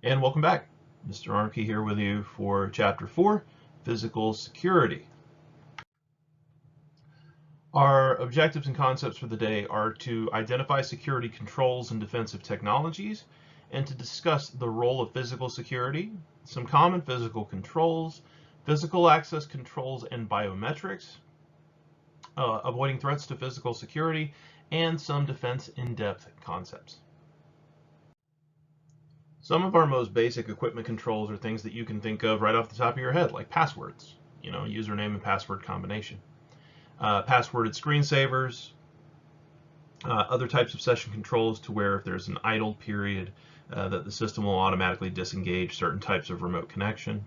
And welcome back. Mr. Arnke here with you for Chapter 4, Physical Security. Our objectives and concepts for the day are to identify security controls and defensive technologies, and to discuss the role of physical security, some common physical controls, physical access controls and biometrics, avoiding threats to physical security, and some defense in-depth concepts. Some of our most basic equipment controls are things that you can think of right off the top of your head, like passwords, username and password combination. Passworded screensavers, other types of session controls to where if there's an idle period that the system will automatically disengage certain types of remote connection.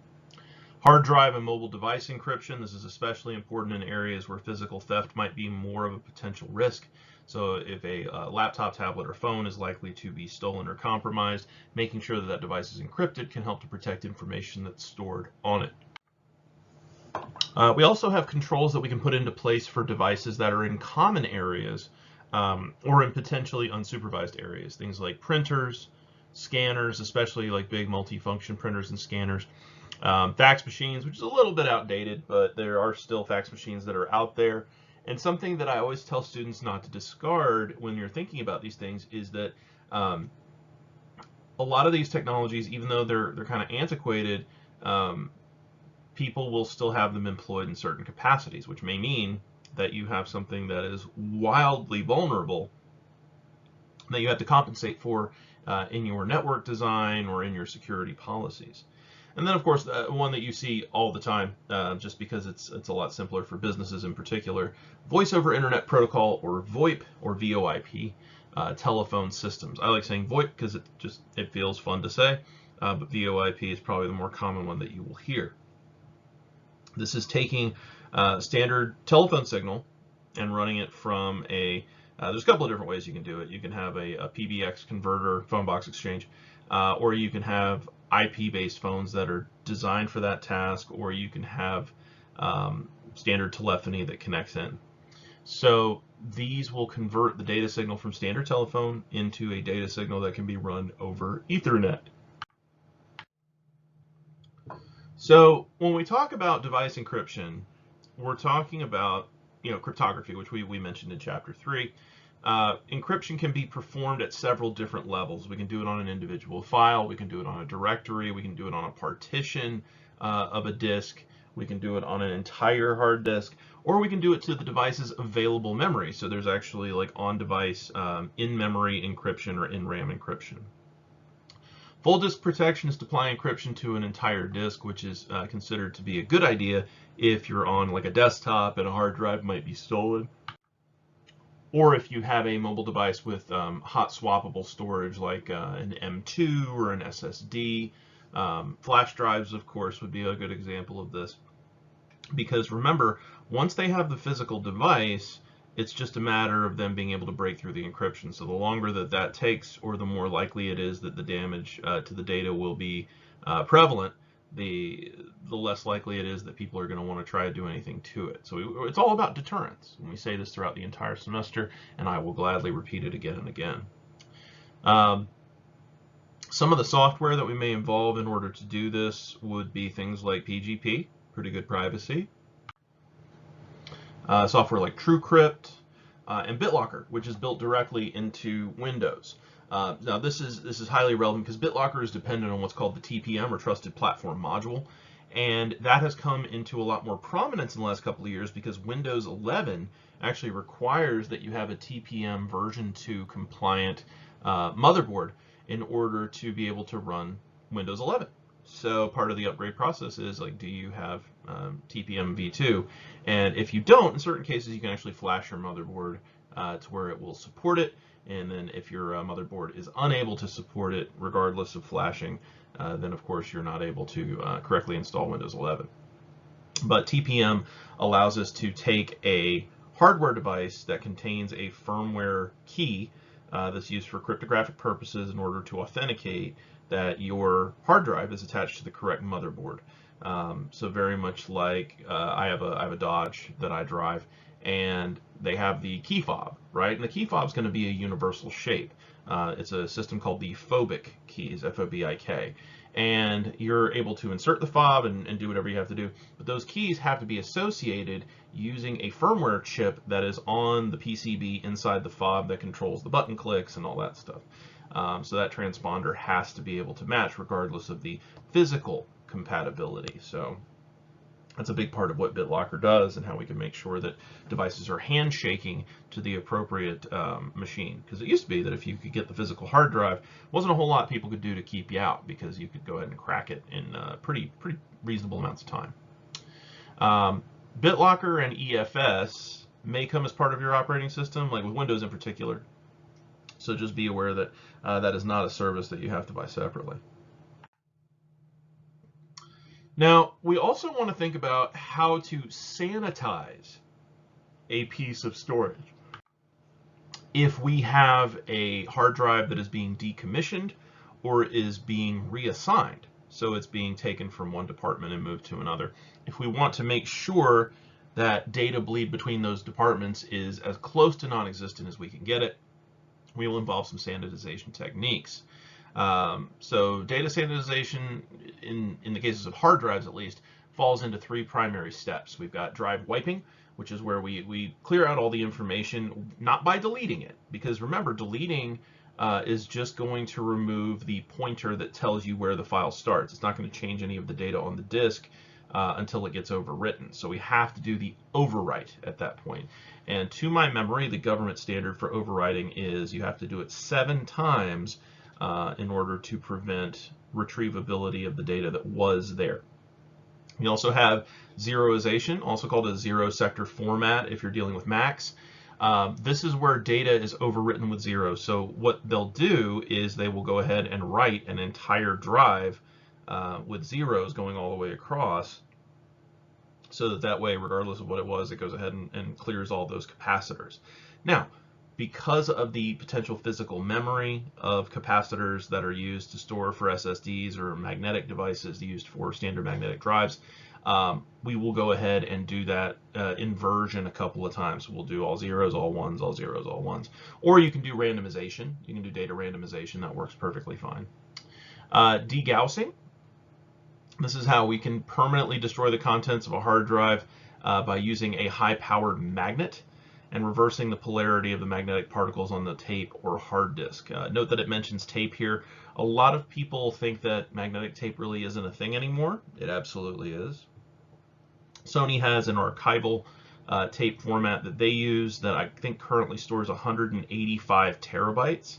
Hard drive and mobile device encryption. This is especially important in areas where physical theft might be more of a potential risk. So if a laptop, tablet, or phone is likely to be stolen or compromised, making sure that that device is encrypted can help to protect information that's stored on it. We also have controls that we can put into place for devices that are in common areas or in potentially unsupervised areas. Things like printers, scanners, especially like big multifunction printers and scanners. Fax machines, which is a little bit outdated, but there are still fax machines that are out there. And something that I always tell students not to discard when you're thinking about these things is that a lot of these technologies, even though they're kind of antiquated, people will still have them employed in certain capacities, which may mean that you have something that is wildly vulnerable that you have to compensate for in your network design or in your security policies. And then, of course, one that you see all the time, just because it's a lot simpler for businesses in particular, Voice over Internet Protocol, or VoIP, or VoIP, telephone systems. I like saying VoIP because it feels fun to say, but VoIP is probably the more common one that you will hear. This is taking standard telephone signal and running it from there's a couple of different ways you can do it. You can have a PBX converter, phone box exchange, or you can have IP-based phones that are designed for that task, or you can have standard telephony that connects in. So these will convert the data signal from standard telephone into a data signal that can be run over Ethernet. So when we talk about device encryption, we're talking about cryptography, which we mentioned in Chapter 3. Encryption can be performed at several different levels. We can do it on an individual file, we can do it on a directory, we can do it on a partition of a disk, we can do it on an entire hard disk, or we can do it to the device's available memory. So there's actually like on-device in-memory encryption or in-RAM encryption. Full disk protection is to apply encryption to an entire disk, which is considered to be a good idea if you're on like a desktop and a hard drive might be stolen, or if you have a mobile device with hot swappable storage like an M2 or an SSD. Flash drives, of course, would be a good example of this, because remember, once they have the physical device, it's just a matter of them being able to break through the encryption. So the longer that takes, or the more likely it is that the damage to the data will be prevalent, the less likely it is that people are going to want to try to do anything to it. So it's all about deterrence. And we say this throughout the entire semester, and I will gladly repeat it again and again. Some of the software that we may involve in order to do this would be things like PGP, pretty good privacy. Software like TrueCrypt, and BitLocker, which is built directly into Windows. Now this is highly relevant because BitLocker is dependent on what's called the TPM, or Trusted Platform Module, and that has come into a lot more prominence in the last couple of years because Windows 11 actually requires that you have a TPM version 2 compliant motherboard in order to be able to run Windows 11. So part of the upgrade process is like, do you have TPM v2? And if you don't, in certain cases, you can actually flash your motherboard to where it will support it. And then if your motherboard is unable to support it, regardless of flashing, then of course you're not able to correctly install Windows 11. But TPM allows us to take a hardware device that contains a firmware key that's used for cryptographic purposes in order to authenticate that your hard drive is attached to the correct motherboard. So very much like I have a Dodge that I drive, and they have the key fob, right? And the key fob is going to be a universal shape. It's a system called the phobic keys, F-O-B-I-K. And you're able to insert the fob and do whatever you have to do. But those keys have to be associated using a firmware chip that is on the PCB inside the fob that controls the button clicks and all that stuff. So that transponder has to be able to match regardless of the physical compatibility. So that's a big part of what BitLocker does and how we can make sure that devices are handshaking to the appropriate machine. Because it used to be that if you could get the physical hard drive, wasn't a whole lot people could do to keep you out, because you could go ahead and crack it in pretty reasonable amounts of time. BitLocker and EFS may come as part of your operating system, like with Windows in particular. So just be aware that that is not a service that you have to buy separately. Now, we also want to think about how to sanitize a piece of storage. If we have a hard drive that is being decommissioned or is being reassigned, so it's being taken from one department and moved to another, if we want to make sure that data bleed between those departments is as close to non-existent as we can get it, we will involve some sanitization techniques. So data sanitization, in the cases of hard drives at least, falls into three primary steps. We've got drive wiping, which is where we clear out all the information, not by deleting it, because remember, deleting is just going to remove the pointer that tells you where the file starts. It's not going to change any of the data on the disk until it gets overwritten. So we have to do the overwrite at that point. And to my memory, the government standard for overwriting is you have to do it 7 times in order to prevent retrievability of the data that was there. You also have zeroization, also called a zero sector format if you're dealing with Macs. This is where data is overwritten with zeros. So what they'll do is they will go ahead and write an entire drive with zeros going all the way across, so that way, regardless of what it was, it goes ahead and clears all those capacitors. Now, because of the potential physical memory of capacitors that are used to store for SSDs or magnetic devices used for standard magnetic drives, we will go ahead and do that inversion a couple of times. We'll do all zeros, all ones, all zeros, all ones. Or you can do randomization. You can do data randomization. That works perfectly fine. Degaussing. This is how we can permanently destroy the contents of a hard drive by using a high-powered magnet and reversing the polarity of the magnetic particles on the tape or hard disk. Note that it mentions tape here. A lot of people think that magnetic tape really isn't a thing anymore. It absolutely is. Sony has an archival tape format that they use that I think currently stores 185 terabytes.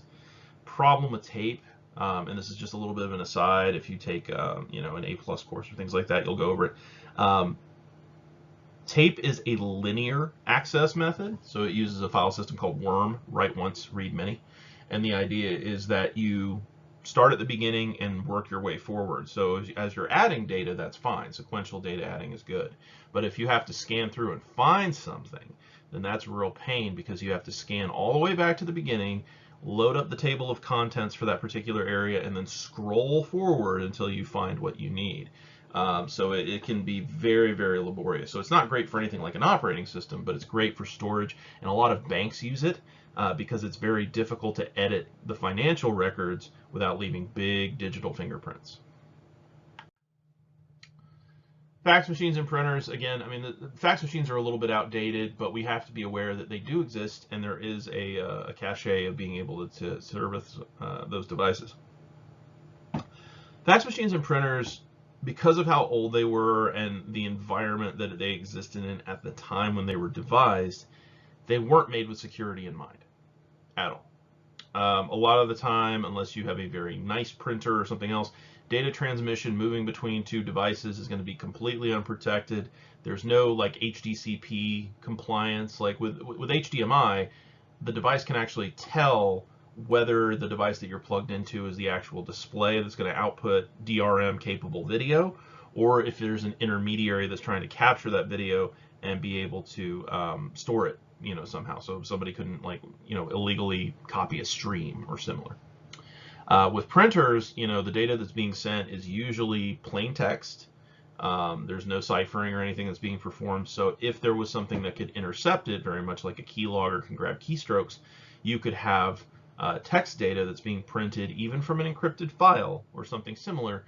Problem with tape, and this is just a little bit of an aside, if you take you know, an A+ course or things like that, you'll go over it. Tape is a linear access method, so it uses a file system called worm, write once, read many. And the idea is that you start at the beginning and work your way forward. So as you're adding data, that's fine. Sequential data adding is good. But if you have to scan through and find something, then that's a real pain, because you have to scan all the way back to the beginning, load up the table of contents for that particular area, and then scroll forward until you find what you need. So it can be very, very laborious. So it's not great for anything like an operating system, but it's great for storage, and a lot of banks use it because it's very difficult to edit the financial records without leaving big digital fingerprints. Fax machines and printers, again, I mean, the fax machines are a little bit outdated, but we have to be aware that they do exist, and there is a cache of being able to service those devices. Fax machines and printers, because of how old they were and the environment that they existed in at the time when they were devised, they weren't made with security in mind at all. A lot of the time, unless you have a very nice printer or something else, data transmission moving between two devices is going to be completely unprotected. There's no like HDCP compliance. Like with HDMI, the device can actually tell whether the device that you're plugged into is the actual display that's going to output DRM capable video, or if there's an intermediary that's trying to capture that video and be able to store it, you know, somehow, so somebody couldn't, like, you know, illegally copy a stream or similar. With printers, you know, the data that's being sent is usually plain text, There's no ciphering or anything that's being performed. So if there was something that could intercept it, very much like a keylogger can grab keystrokes, you could have text data that's being printed even from an encrypted file or something similar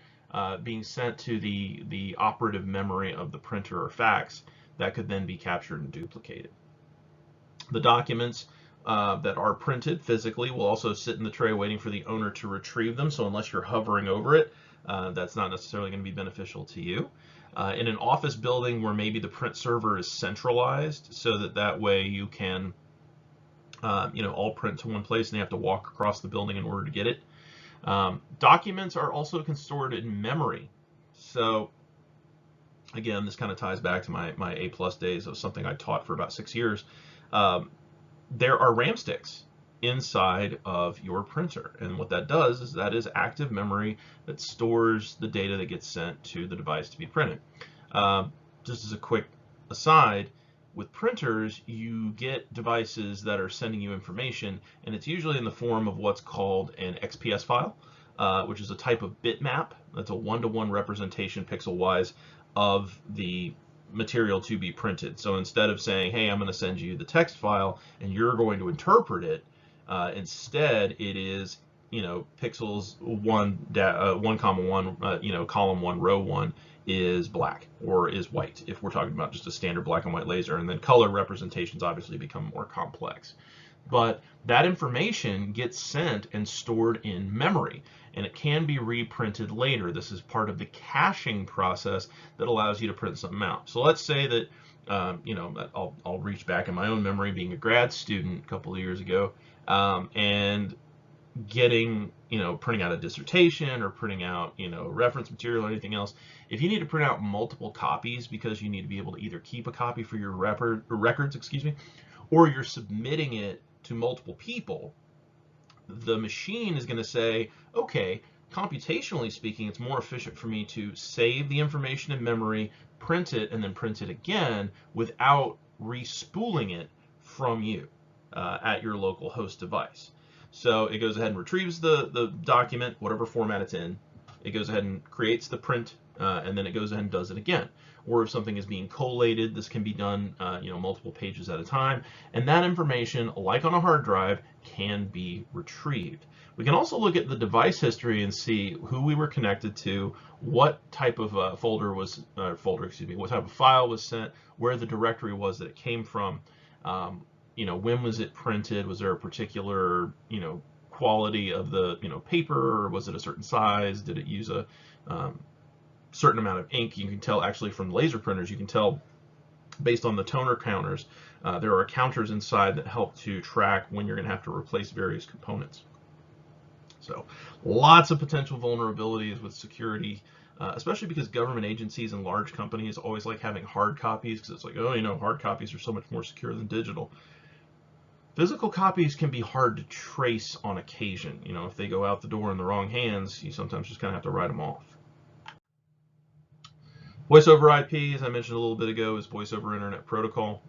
being sent to the operative memory of the printer or fax that could then be captured and duplicated. The documents that are printed physically will also sit in the tray waiting for the owner to retrieve them. So unless you're hovering over it, that's not necessarily going to be beneficial to you. In an office building where maybe the print server is centralized, so that way you can all print to one place and they have to walk across the building in order to get it. Documents are also stored in memory. So again, this kind of ties back to my A+ days of something I taught for about 6 years. There are RAM sticks inside of your printer, and what that does is that is active memory that stores the data that gets sent to the device to be printed. Just as a quick aside, with printers you get devices that are sending you information, and it's usually in the form of what's called an XPS file, which is a type of bitmap. That's a one-to-one representation pixel-wise of the material to be printed. So instead of saying, hey, I'm going to send you the text file and you're going to interpret it, instead it is, pixels 1, comma 1, column 1, row 1 is black or is white if we're talking about just a standard black and white laser, and then color representations obviously become more complex. But that information gets sent and stored in memory, and it can be reprinted later. This is part of the caching process that allows you to print something out. So let's say that I'll reach back in my own memory, being a grad student a couple of years ago, and printing out a dissertation or printing out reference material or anything else. If you need to print out multiple copies because you need to be able to either keep a copy for your records, or you're submitting it to multiple people, the machine is going to say, okay, computationally speaking, it's more efficient for me to save the information in memory, print it, and then print it again without respooling it from you at your local host device. So it goes ahead and retrieves the document, whatever format it's in. It goes ahead and creates the print, and then it goes ahead and does it again. Or if something is being collated, this can be done multiple pages at a time, and that information, like on a hard drive, can be retrieved. We can also look at the device history and see who we were connected to, what type of what type of file was sent, where the directory was that it came from, when was it printed, was there a particular quality of the paper, or was it a certain size, did it use a certain amount of ink. You can tell actually from laser printers, you can tell based on the toner counters. There are counters inside that help to track when you're going to have to replace various components. So lots of potential vulnerabilities with security, especially because government agencies and large companies always like having hard copies, because it's like, oh, hard copies are so much more secure than digital. Physical copies can be hard to trace on occasion. If they go out the door in the wrong hands, you sometimes just kind of have to write them off. Voice over IP, as I mentioned a little bit ago, is voice over internet protocol.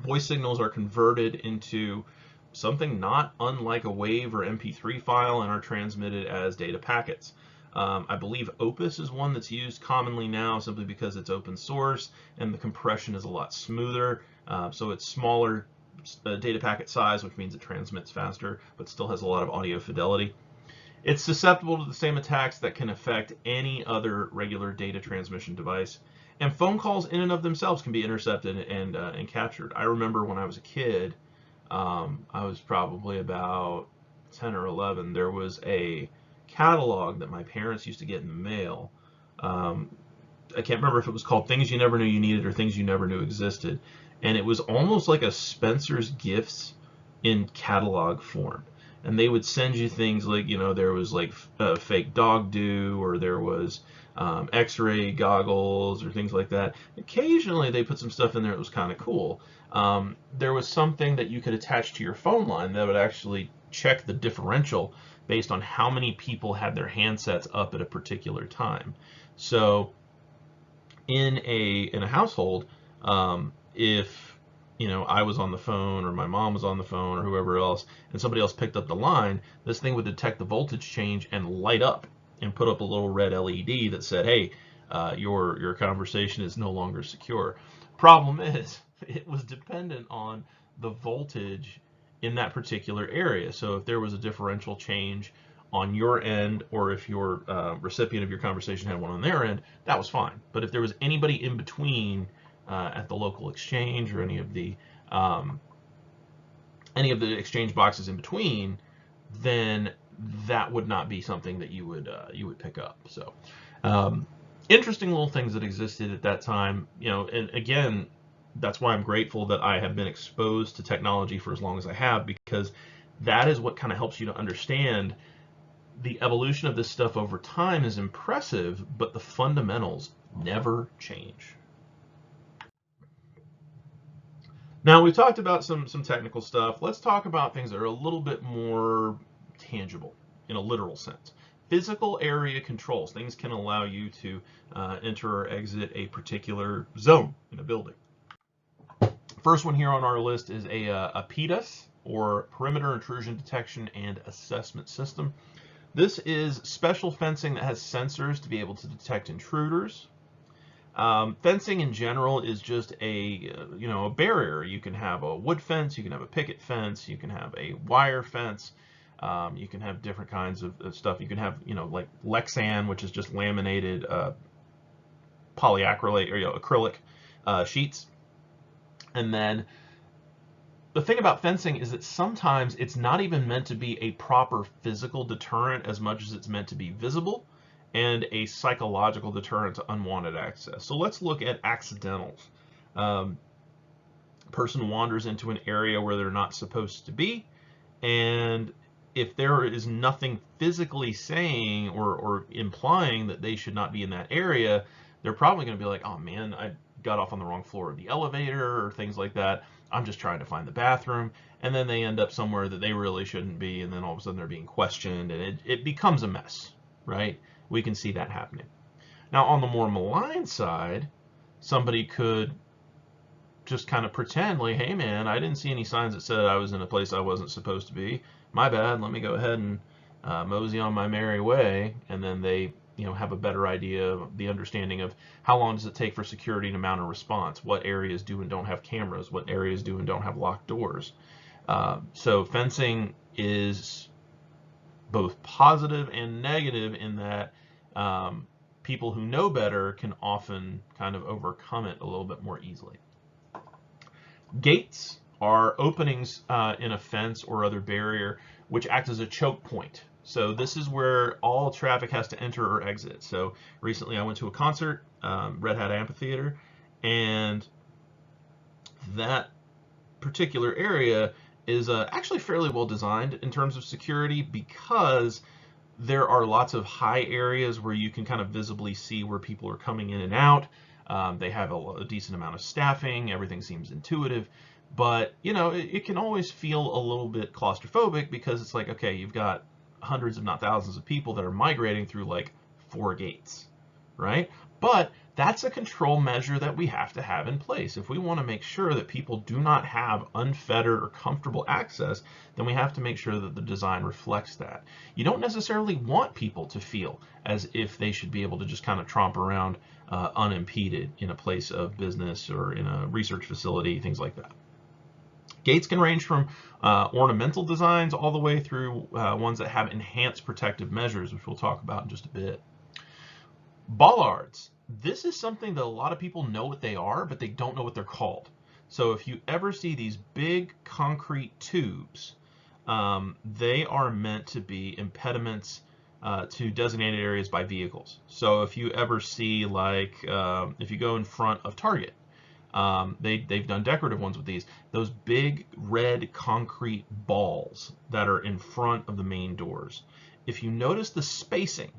Voice signals are converted into something not unlike a WAV or MP3 file and are transmitted as data packets. I believe Opus is one that's used commonly now simply because it's open source and the compression is a lot smoother. So it's smaller data packet size, which means it transmits faster, but still has a lot of audio fidelity. It's susceptible to the same attacks that can affect any other regular data transmission device. And phone calls in and of themselves can be intercepted and captured. I remember when I was a kid, I was probably about 10 or 11, there was a catalog that my parents used to get in the mail. I can't remember if it was called Things You Never Knew You Needed or Things You Never Knew Existed. And it was almost like a Spencer's Gifts in catalog form. And they would send you things like, there was like fake dog do, or there was x-ray goggles or things like that. Occasionally they put some stuff in there that was kind of cool. There was something that you could attach to your phone line that would actually check the differential based on how many people had their handsets up at a particular time. So in a household, if I was on the phone or my mom was on the phone or whoever else, and somebody else picked up the line, this thing would detect the voltage change and light up and put up a little red LED that said, hey, your conversation is no longer secure. Problem is, it was dependent on the voltage in that particular area. So if there was a differential change on your end, or if your recipient of your conversation had one on their end, that was fine. But if there was anybody in between at the local exchange, or any of the exchange boxes in between, then that would not be something that you would pick up. So interesting little things that existed at that time, and again, that's why I'm grateful that I have been exposed to technology for as long as I have, because that is what kind of helps you to understand the evolution of this stuff over time is impressive, but the fundamentals never change. Now, we've talked about some technical stuff. Let's talk about things that are a little bit more tangible in a literal sense. Physical area controls. Things can allow you to enter or exit a particular zone in a building. First one here on our list is a PIDAS, or Perimeter Intrusion Detection and Assessment System. This is special fencing that has sensors to be able to detect intruders. Fencing in general is just a barrier. You can have a wood fence, you can have a picket fence, you can have a wire fence, you can have different kinds of stuff. You can have like Lexan, which is just laminated polyacrylate or acrylic sheets. And then the thing about fencing is that sometimes it's not even meant to be a proper physical deterrent as much as it's meant to be visible and a psychological deterrent to unwanted access. So let's look at accidentals. Person wanders into an area where they're not supposed to be, and if there is nothing physically saying or implying that they should not be in that area, they're probably going to be like, oh man, I got off on the wrong floor of the elevator, or things like that. I'm just trying to find the bathroom. And then they end up somewhere that they really shouldn't be, and then all of a sudden they're being questioned, and it becomes a mess, right? We can see that happening. Now, on the more malign side, somebody could just kind of pretend like, hey man, I didn't see any signs that said I was in a place I wasn't supposed to be. My bad, let me go ahead and mosey on my merry way. And then they have a better idea of the understanding of how long does it take for security to mount a response, what areas do and don't have cameras, what areas do and don't have locked doors. So fencing is both positive and negative in that people who know better can often kind of overcome it a little bit more easily. Gates are openings in a fence or other barrier which act as a choke point. So this is where all traffic has to enter or exit. So recently I went to a concert, Red Hat Amphitheater, and that particular area is actually fairly well designed in terms of security, because there are lots of high areas where you can kind of visibly see where people are coming in and out. They have a decent amount of staffing. Everything seems intuitive, but it can always feel a little bit claustrophobic, because it's like, okay, you've got hundreds, if not thousands, of people that are migrating through like 4 gates, right? But that's a control measure that we have to have in place. If we want to make sure that people do not have unfettered or comfortable access, then we have to make sure that the design reflects that. You don't necessarily want people to feel as if they should be able to just kind of tromp around unimpeded in a place of business or in a research facility, things like that. Gates can range from ornamental designs all the way through ones that have enhanced protective measures, which we'll talk about in just a bit. Bollards. This is something that a lot of people know what they are, but they don't know what they're called. So if you ever see these big concrete tubes, they are meant to be impediments to designated areas by vehicles. So if you ever see, like, if you go in front of Target, they've done decorative ones with these. Those big red concrete balls that are in front of the main doors. If you notice the spacing,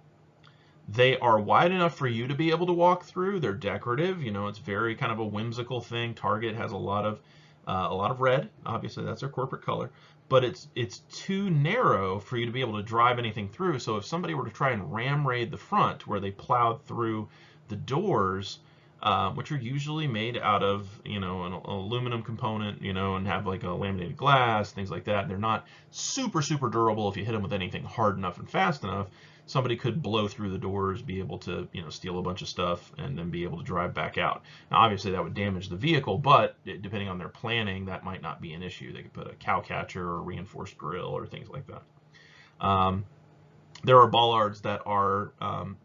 they are wide enough for you to be able to walk through. They're decorative. It's very kind of a whimsical thing. Target has a lot of red. Obviously, that's their corporate color. But it's too narrow for you to be able to drive anything through. So if somebody were to try and ram raid the front where they plowed through the doors, which are usually made out of, an aluminum component, and have like a laminated glass, things like that. They're not super, super durable. If you hit them with anything hard enough and fast enough, somebody could blow through the doors, be able to, steal a bunch of stuff, and then be able to drive back out. Now, obviously, that would damage the vehicle, but depending on their planning, that might not be an issue. They could put a cow catcher or a reinforced grill or things like that. There are bollards that are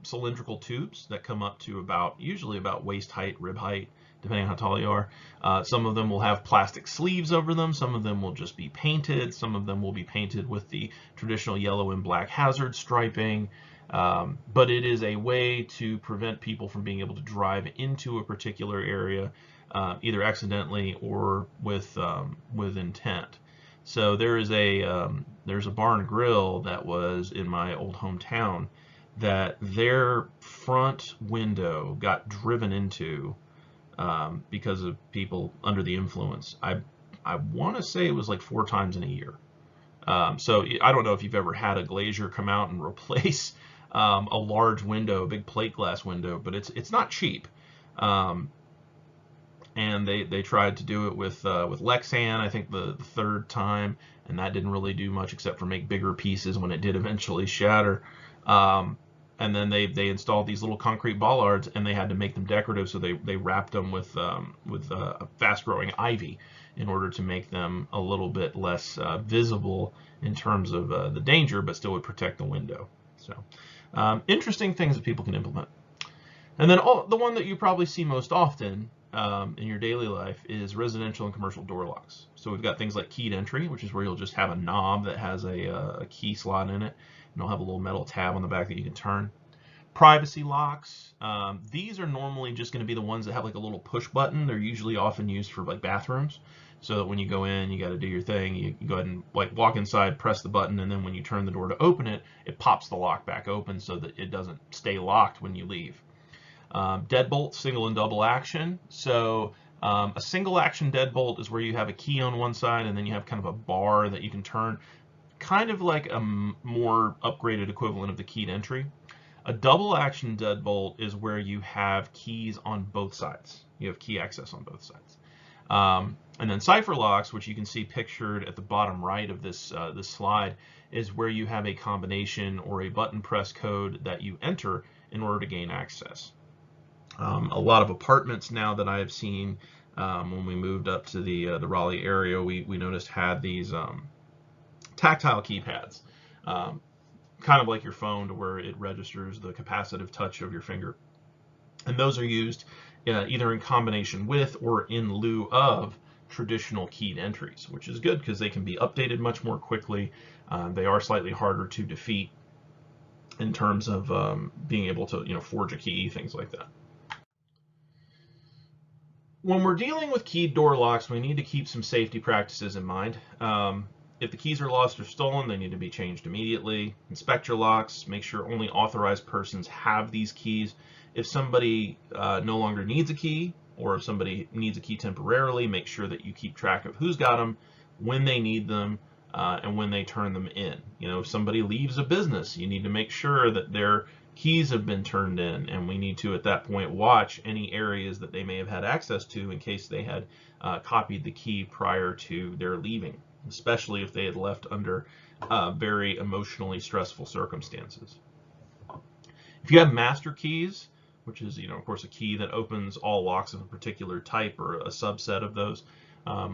cylindrical tubes that come up to usually about waist height, rib height, depending on how tall you are. Some of them will have plastic sleeves over them. Some of them will just be painted. Some of them will be painted with the traditional yellow and black hazard striping. But it is a way to prevent people from being able to drive into a particular area, either accidentally or with intent. So there's a bar and grill that was in my old hometown that their front window got driven into because of people under the influence. I want to say it was like 4 times in a year. So I don't know if you've ever had a glazier come out and replace a large window, a big plate glass window, but it's not cheap. And they tried to do it with Lexan, I think the 3rd time, and that didn't really do much except for make bigger pieces when it did eventually shatter. And then they installed these little concrete bollards, and they had to make them decorative, so they wrapped them with a fast-growing ivy in order to make them a little bit less visible in terms of the danger, but still would protect the window. So interesting things that people can implement. And then the one that you probably see most often in your daily life is residential and commercial door locks. So we've got things like keyed entry, which is where you'll just have a knob that has a key slot in it, and it'll have a little metal tab on the back that you can turn. Privacy locks, these are normally just going to be the ones that have like a little push button. They're usually often used for like bathrooms, so that when you go in, you got to do your thing. You go ahead and like walk inside, press the button, and then when you turn the door to open it, it pops the lock back open so that it doesn't stay locked when you leave. Deadbolt, single and double action. So a single action deadbolt is where you have a key on one side and then you have kind of a bar that you can turn, kind of like a more upgraded equivalent of the keyed entry. A double action deadbolt is where you have keys on both sides. You have key access on both sides. And then cipher locks, which you can see pictured at the bottom right of this slide, is where you have a combination or a button press code that you enter in order to gain access. A lot of apartments now that I have seen, when we moved up to the Raleigh area, we noticed had these tactile keypads, kind of like your phone, to where it registers the capacitive touch of your finger. And those are used either in combination with or in lieu of traditional keyed entries, which is good because they can be updated much more quickly. They are slightly harder to defeat in terms of being able to forge a key, things like that. When we're dealing with keyed door locks, we need to keep some safety practices in mind. If the keys are lost or stolen, they need to be changed immediately. Inspect your locks. Make sure only authorized persons have these keys. If somebody no longer needs a key, or if somebody needs a key temporarily, make sure that you keep track of who's got them, when they need them, and when they turn them in. If somebody leaves a business, you need to make sure that their keys have been turned in, and we need to at that point watch any areas that they may have had access to in case they had copied the key prior to their leaving, especially if they had left under very emotionally stressful circumstances. If you have master keys, which is of course a key that opens all locks of a particular type or a subset of those,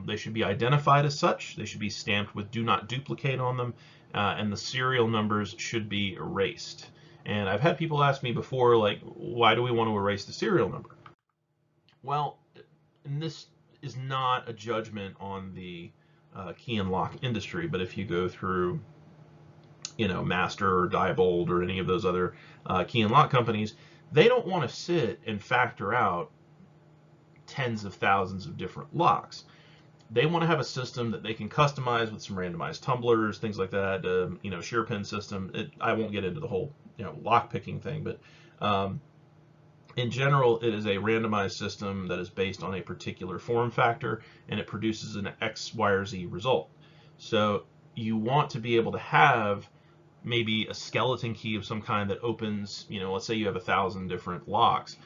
they should be identified as such. They should be stamped with "do not duplicate" on them, and the serial numbers should be erased. And I've had people ask me before, like, why do we want to erase the serial number? Well, and this is not a judgment on the key and lock industry, but if you go through, Master or Diebold or any of those other key and lock companies, they don't want to sit and factor out tens of thousands of different locks. They want to have a system that they can customize with some randomized tumblers, things like that, shear pin system. I won't get into the whole, lock picking thing, but in general, it is a randomized system that is based on a particular form factor, and it produces an X, Y, or Z result. So you want to be able to have maybe a skeleton key of some kind that opens, let's say you have 1,000 different locks.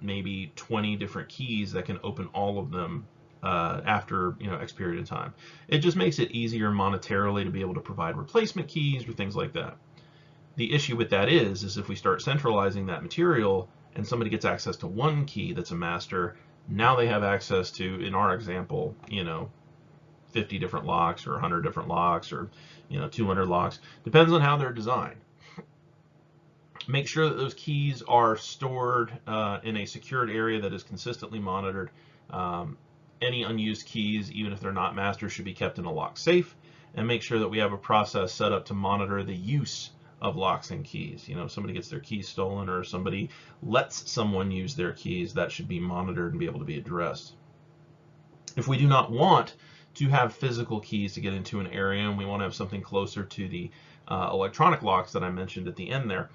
maybe 20 different keys that can open all of them after X period of time. It just makes it easier monetarily to be able to provide replacement keys or things like that. The issue with that is if we start centralizing that material and somebody gets access to one key that's a master, now they have access to, in our example, 50 different locks or 100 different locks or 200 locks. Depends on how they're designed. Make sure that those keys are stored in a secured area that is consistently monitored. Any unused keys, even if they're not masters, should be kept in a lock safe, and make sure that we have a process set up to monitor the use of locks and keys. If somebody gets their keys stolen or somebody lets someone use their keys, that should be monitored and be able to be addressed. If we do not want to have physical keys to get into an area and we want to have something closer to the electronic locks that I mentioned at the end there,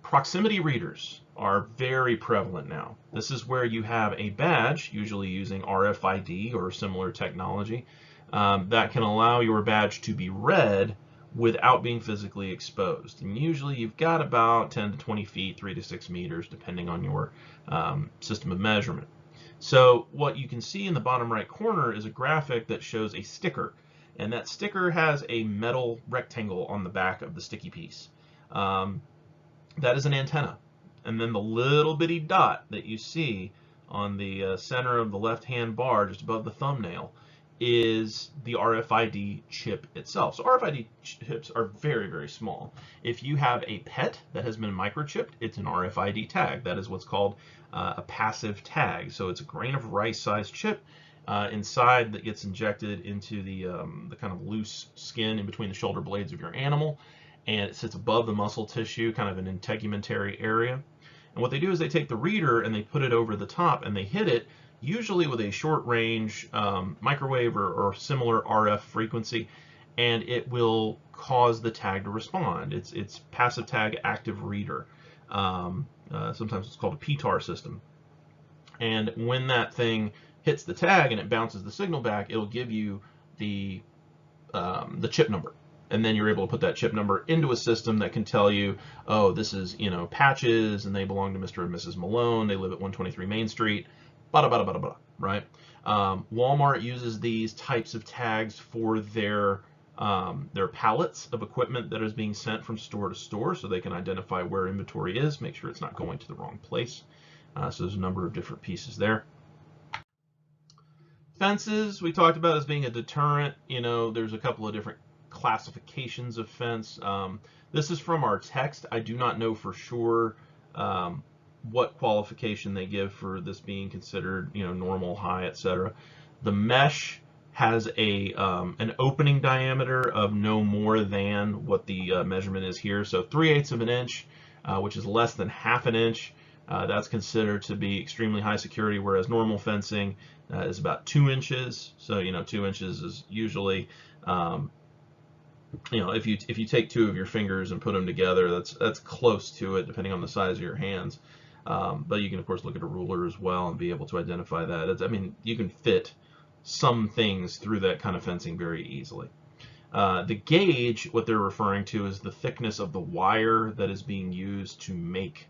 proximity readers are very prevalent now. This is where you have a badge, usually using RFID or similar technology, that can allow your badge to be read without being physically exposed. And usually you've got about 10 to 20 feet, 3 to 6 meters, depending on your system of measurement. So what you can see in the bottom right corner is a graphic that shows a sticker. And that sticker has a metal rectangle on the back of the sticky piece. That is an antenna. And then the little bitty dot that you see on the center of the left-hand bar, just above the thumbnail, is the RFID chip itself. So RFID chips are very, very small. If you have a pet that has been microchipped, it's an RFID tag. That is what's called a passive tag. So it's a grain of rice-sized chip inside that gets injected into the kind of loose skin in between the shoulder blades of your animal, and it sits above the muscle tissue, kind of an integumentary area. And what they do is they take the reader and they put it over the top and they hit it, usually with a short range microwave or similar RF frequency, and it will cause the tag to respond. It's passive tag active reader. Sometimes it's called a PTAR system. And when that thing hits the tag and it bounces the signal back, it'll give you the chip number. And then you're able to put that chip number into a system that can tell you, oh, this is, Patches, and they belong to Mr. and Mrs. Malone. They live at 123 Main Street, bada, bada, bada, bada, right? Walmart uses these types of tags for their pallets of equipment that is being sent from store to store, so they can identify where inventory is, make sure it's not going to the wrong place. So there's a number of different pieces there. Fences, we talked about as being a deterrent. There's a couple of different classifications of fence. This is from our text. I do not know for sure what qualification they give for this being considered, normal, high, etc. The mesh has an opening diameter of no more than what the measurement is here. So 3/8 of an inch, which is less than half an inch. That's considered to be extremely high security, whereas normal fencing is about 2 inches. So 2 inches is usually if you take two of your fingers and put them together, that's close to it, depending on the size of your hands. But you can of course look at a ruler as well and be able to identify that. You can fit some things through that kind of fencing very easily. The gauge, what they're referring to, is the thickness of the wire that is being used to make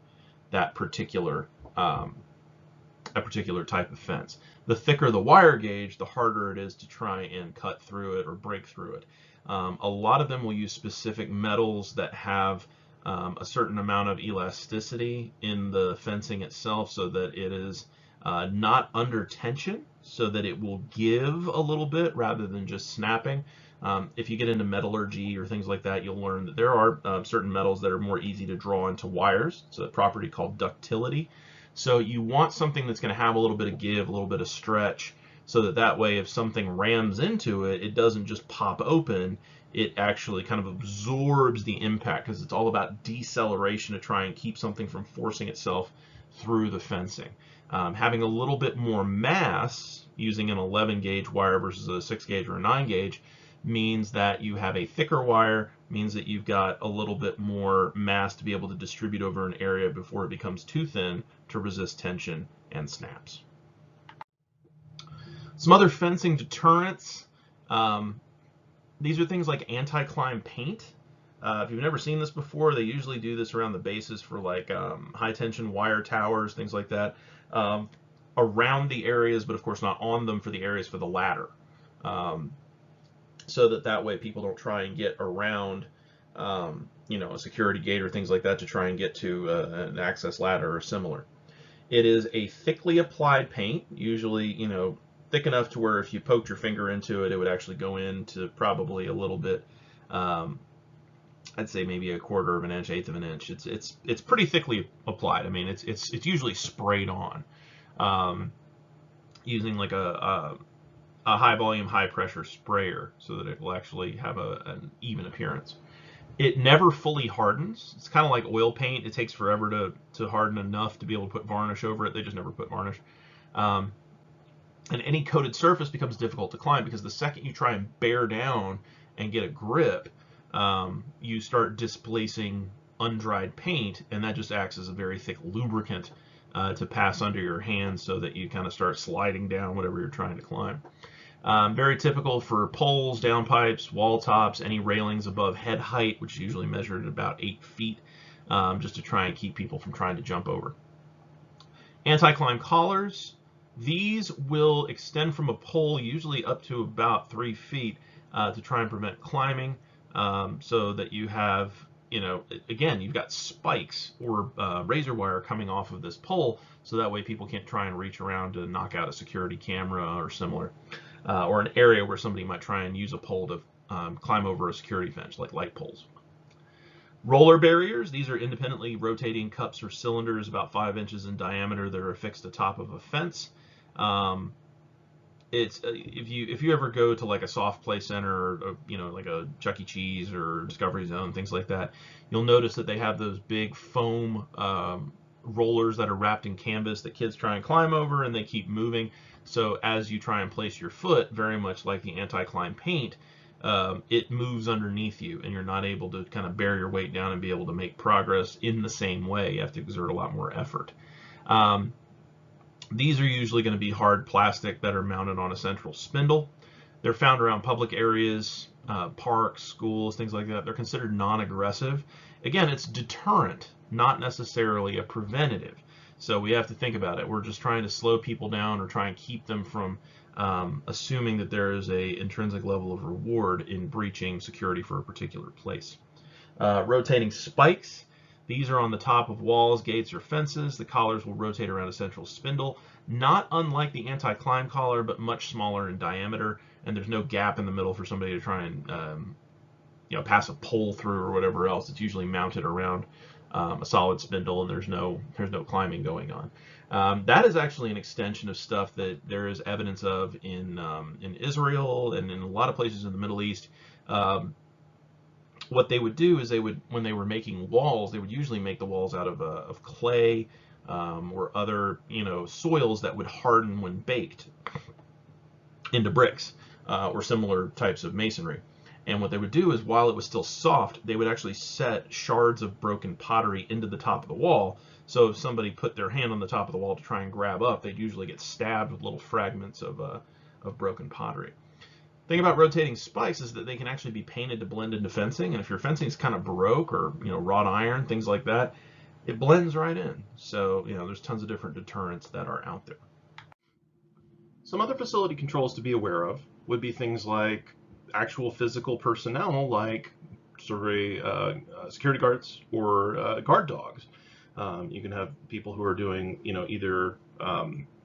that particular type of fence. The thicker the wire gauge, the harder it is to try and cut through it or break through it. A lot of them will use specific metals that have a certain amount of elasticity in the fencing itself, so that it is not under tension, so that it will give a little bit rather than just snapping. If you get into metallurgy or things like that, you'll learn that there are certain metals that are more easy to draw into wires. It's a property called ductility. So you want something that's going to have a little bit of give, a little bit of stretch, so that way if something rams into it, it doesn't just pop open. It actually kind of absorbs the impact, because it's all about deceleration to try and keep something from forcing itself through the fencing. Having a little bit more mass using an 11 gauge wire versus a 6 gauge or a 9 gauge means that you have a thicker wire, means that you've got a little bit more mass to be able to distribute over an area before it becomes too thin to resist tension and snaps. Some other fencing deterrents. These are things like anti-climb paint. If you've never seen this before, they usually do this around the bases for like high tension wire towers, things like that, around the areas, but of course not on them for the areas for the ladder. Um, so that way people don't try and get around, a security gate or things like that to try and get to an access ladder or similar. It is a thickly applied paint, usually, thick enough to where if you poked your finger into it, it would actually go into probably a little bit. I'd say maybe a quarter of an inch, eighth of an inch. It's pretty thickly applied. I mean, it's usually sprayed on, using like a high volume, high pressure sprayer so that it will actually have an even appearance. It never fully hardens. It's kind of like oil paint. It takes forever to harden enough to be able to put varnish over it. They just never put varnish. And any coated surface becomes difficult to climb because the second you try and bear down and get a grip, you start displacing undried paint, and that just acts as a very thick lubricant to pass under your hands so that you kind of start sliding down whatever you're trying to climb. Very typical for poles, downpipes, wall tops, any railings above head height, which is usually measured at about 8 feet, just to try and keep people from trying to jump over. Anti-climb collars. These will extend from a pole usually up to about 3 feet to try and prevent climbing, so that you have, again, you've got spikes or razor wire coming off of this pole, so that way people can't try and reach around to knock out a security camera or similar. Or an area where somebody might try and use a pole to climb over a security fence, like light poles. Roller barriers. These are independently rotating cups or cylinders about 5 inches in diameter that are affixed atop of a fence. It's if you ever go to like a soft play center, or, like a Chuck E. Cheese or Discovery Zone, things like that, you'll notice that they have those big foam rollers that are wrapped in canvas that kids try and climb over, and they keep moving. So as you try and place your foot, very much like the anti-climb paint, it moves underneath you, and you're not able to kind of bear your weight down and be able to make progress in the same way. You have to exert a lot more effort. These are usually going to be hard plastic that are mounted on a central spindle. They're found around public areas, parks, schools, things like that. They're considered non-aggressive. Again, it's deterrent, not necessarily a preventative. So we have to think about it. We're just trying to slow people down or try and keep them from assuming that there is a intrinsic level of reward in breaching security for a particular place. Rotating spikes. These are on the top of walls, gates, or fences. The collars will rotate around a central spindle, not unlike the anti-climb collar, but much smaller in diameter, and there's no gap in the middle for somebody to try and pass a pole through or whatever else. It's usually mounted around a solid spindle, and there's no climbing going on. That is actually an extension of stuff that there is evidence of in Israel and in a lot of places in the Middle East. What they would do is when they were making walls, they would usually make the walls out of clay or other soils that would harden when baked into bricks or similar types of masonry. And what they would do is, while it was still soft, they would actually set shards of broken pottery into the top of the wall. So if somebody put their hand on the top of the wall to try and grab up, they'd usually get stabbed with little fragments of broken pottery. The thing about rotating spikes is that they can actually be painted to blend into fencing, and if your fencing is kind of baroque or wrought iron, things like that, it blends right in. So there's tons of different deterrents that are out there. Some other facility controls to be aware of would be things like actual physical personnel, like sort of security guards or guard dogs. You can have people who are doing either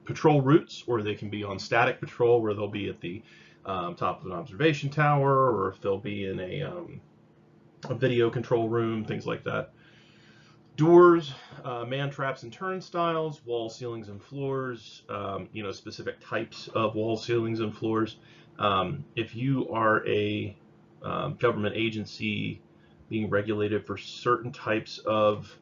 patrol routes, or they can be on static patrol where they'll be at the top of an observation tower, or if they'll be in a video control room, things like that. Doors, man traps and turnstiles, wall ceilings and floors, specific types of wall ceilings and floors. If you are a government agency being regulated for certain types of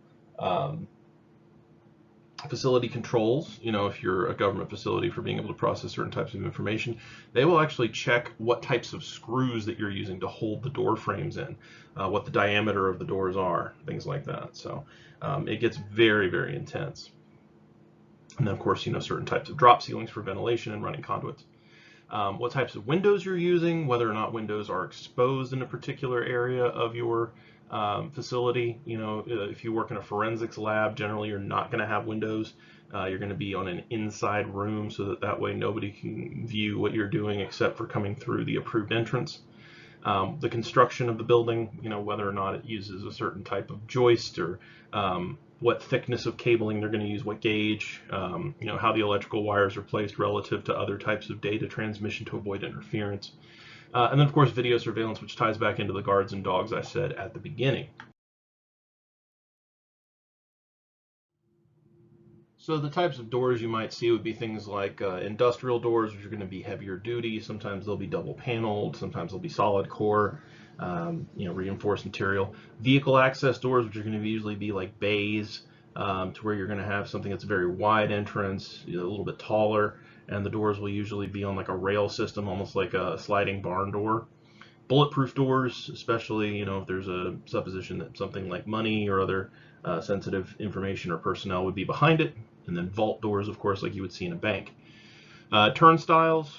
facility controls, if you're a government facility for being able to process certain types of information, they will actually check what types of screws that you're using to hold the door frames in, what the diameter of the doors are, things like that. So it gets very, very intense. And then, of course, certain types of drop ceilings for ventilation and running conduits. What types of windows you're using, whether or not windows are exposed in a particular area of your facility. If you work in a forensics lab, generally you're not going to have windows. You're going to be on an inside room, so that way nobody can view what you're doing except for coming through the approved entrance. The construction of the building, whether or not it uses a certain type of joist, or what thickness of cabling they're going to use, what gauge, how the electrical wires are placed relative to other types of data transmission to avoid interference. And then, of course, video surveillance, which ties back into the guards and dogs I said at the beginning. So the types of doors you might see would be things like industrial doors, which are going to be heavier duty. Sometimes they'll be double paneled. Sometimes they'll be solid core, reinforced material. Vehicle access doors, which are going to usually be like bays, to where you're going to have something that's a very wide entrance, a little bit taller, and the doors will usually be on like a rail system, almost like a sliding barn door. Bulletproof doors, especially if there's a supposition that something like money or other sensitive information or personnel would be behind it. And then vault doors, of course, like you would see in a bank. Turnstiles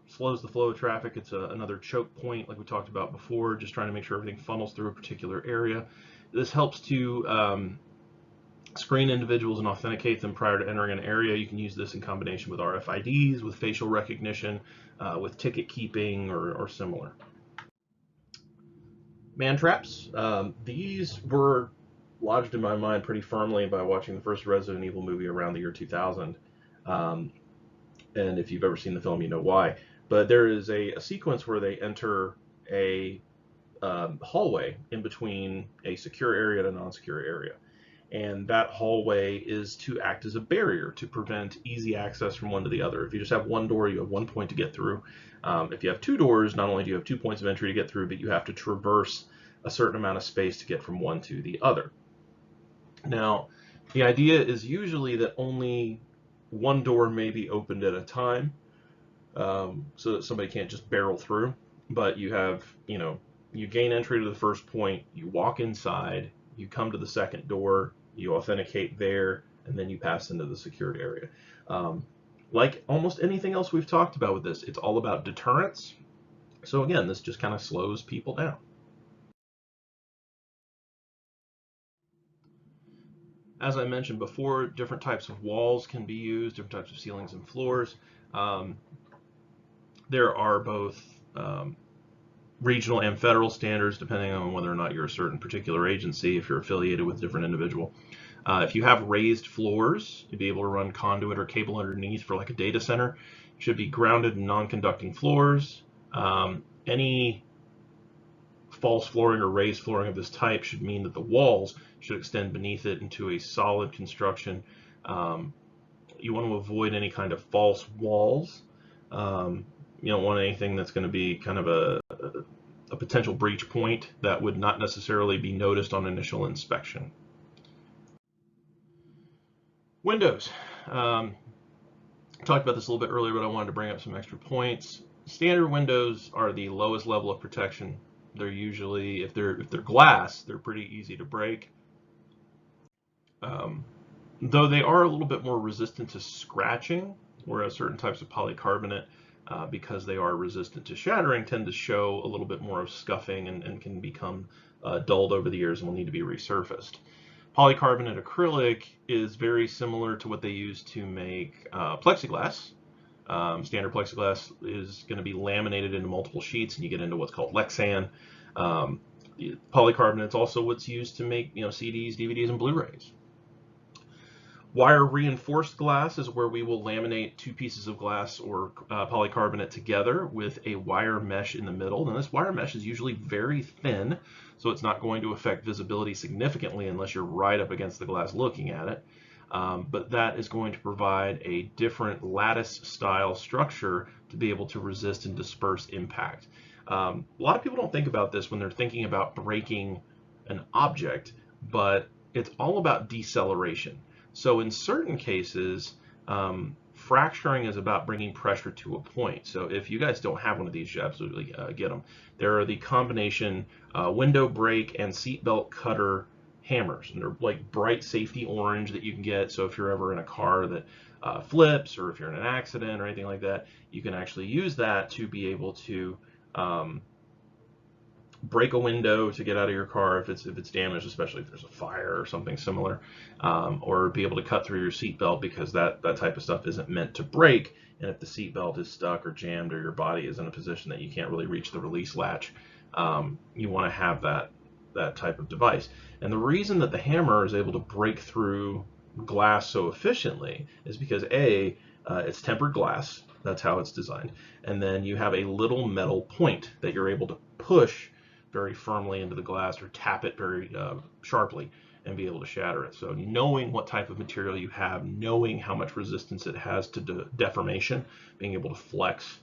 slows the flow of traffic. It's another choke point, like we talked about before, just trying to make sure everything funnels through a particular area. This helps to screen individuals and authenticate them prior to entering an area. You can use this in combination with RFIDs, with facial recognition, with ticket keeping, or similar. Man traps. These were lodged in my mind pretty firmly by watching the first Resident Evil movie around the year 2000. And if you've ever seen the film, you know why. But there is a sequence where they enter a hallway in between a secure area and a non-secure area. And that hallway is to act as a barrier to prevent easy access from one to the other. If you just have one door, you have one point to get through. If you have two doors, not only do you have 2 points of entry to get through, but you have to traverse a certain amount of space to get from one to the other. Now, the idea is usually that only one door may be opened at a time, so that somebody can't just barrel through. But you have, you gain entry to the first point, you walk inside, you come to the second door, you authenticate there, and then you pass into the secured area. Like almost anything else we've talked about with this, it's all about deterrence. So again, this just kind of slows people down. As I mentioned before, different types of walls can be used, different types of ceilings and floors. There are both regional and federal standards, depending on whether or not you're a certain particular agency, if you're affiliated with a different individual. If you have raised floors, you'd be able to run conduit or cable underneath for like a data center. It should be grounded in non-conducting floors. Any false flooring or raised flooring of this type should mean that the walls should extend beneath it into a solid construction. You want to avoid any kind of false walls. You don't want anything that's going to be kind of a potential breach point that would not necessarily be noticed on initial inspection. Windows. Talked about this a little bit earlier, but I wanted to bring up some extra points. Standard windows are the lowest level of protection. They're usually, if they're glass, they're pretty easy to break. Though they are a little bit more resistant to scratching, whereas certain types of polycarbonate, because they are resistant to shattering, tend to show a little bit more of scuffing and can become dulled over the years and will need to be resurfaced. Polycarbonate acrylic is very similar to what they use to make plexiglass. Standard plexiglass is going to be laminated into multiple sheets, and you get into what's called Lexan. Polycarbonate is also what's used to make CDs, DVDs, and Blu-rays. Wire reinforced glass is where we will laminate two pieces of glass or polycarbonate together with a wire mesh in the middle. And this wire mesh is usually very thin, so it's not going to affect visibility significantly unless you're right up against the glass looking at it. But that is going to provide a different lattice style structure to be able to resist and disperse impact. A lot of people don't think about this when they're thinking about breaking an object, but it's all about deceleration. So in certain cases, fracturing is about bringing pressure to a point. So if you guys don't have one of these, you should absolutely get them. There are the combination window break and seatbelt cutter hammers, and they're like bright safety orange that you can get. So if you're ever in a car that flips, or if you're in an accident or anything like that, you can actually use that to be able to break a window to get out of your car if it's damaged, especially if there's a fire or something similar, or be able to cut through your seatbelt, because that type of stuff isn't meant to break. And if the seatbelt is stuck or jammed, or your body is in a position that you can't really reach the release latch, you want to have that type of device. And the reason that the hammer is able to break through glass so efficiently is because it's tempered glass. That's how it's designed. And then you have a little metal point that you're able to push very firmly into the glass, or tap it very sharply, and be able to shatter it. So knowing what type of material you have, knowing how much resistance it has to deformation, being able to flex,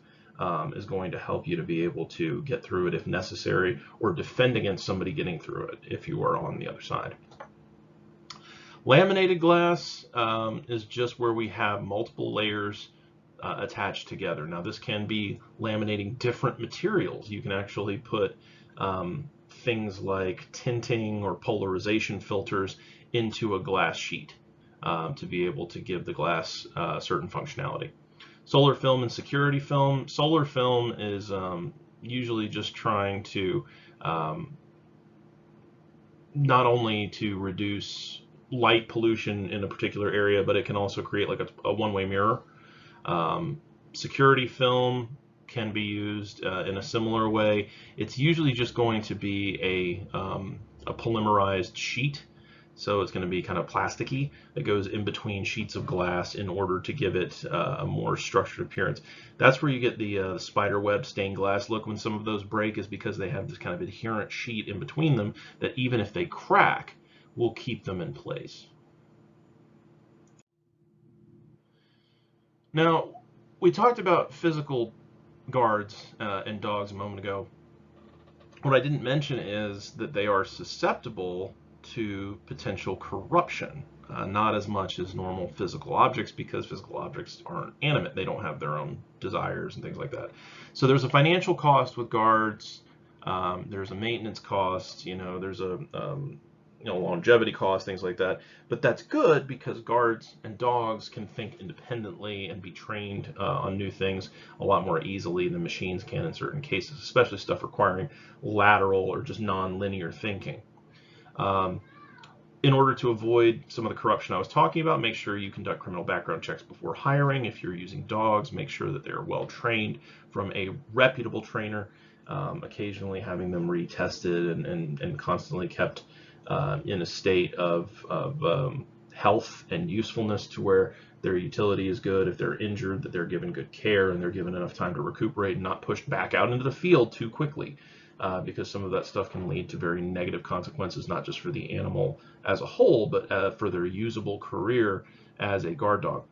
is going to help you to be able to get through it if necessary, or defend against somebody getting through it if you are on the other side. Laminated glass is just where we have multiple layers attached together. Now this can be laminating different materials. You can actually put things like tinting or polarization filters into a glass sheet to be able to give the glass certain functionality. Solar film and security film. Solar film is usually just trying to not only to reduce light pollution in a particular area, but it can also create like a one-way mirror. Security film can be used in a similar way. It's usually just going to be a polymerized sheet. So it's going to be kind of plasticky that goes in between sheets of glass in order to give it a more structured appearance. That's where you get the spider web stained glass look when some of those break, is because they have this kind of adherent sheet in between them that even if they crack, will keep them in place. Now, we talked about physical guards and dogs a moment ago. What I didn't mention is that they are susceptible to potential corruption, not as much as normal physical objects, because physical objects aren't animate. They don't have their own desires and things like that. So there's a financial cost with guards. There's a maintenance cost. There's a longevity costs, things like that. But that's good, because guards and dogs can think independently and be trained on new things a lot more easily than machines can in certain cases, especially stuff requiring lateral or just non-linear thinking. In order to avoid some of the corruption I was talking about, make sure you conduct criminal background checks before hiring. If you're using dogs, make sure that they're well trained from a reputable trainer, occasionally having them retested and constantly kept in a state of health and usefulness to where their utility is good. If they're injured, that they're given good care and they're given enough time to recuperate and not pushed back out into the field too quickly, because some of that stuff can lead to very negative consequences, not just for the animal as a whole, but for their usable career as a guard dog.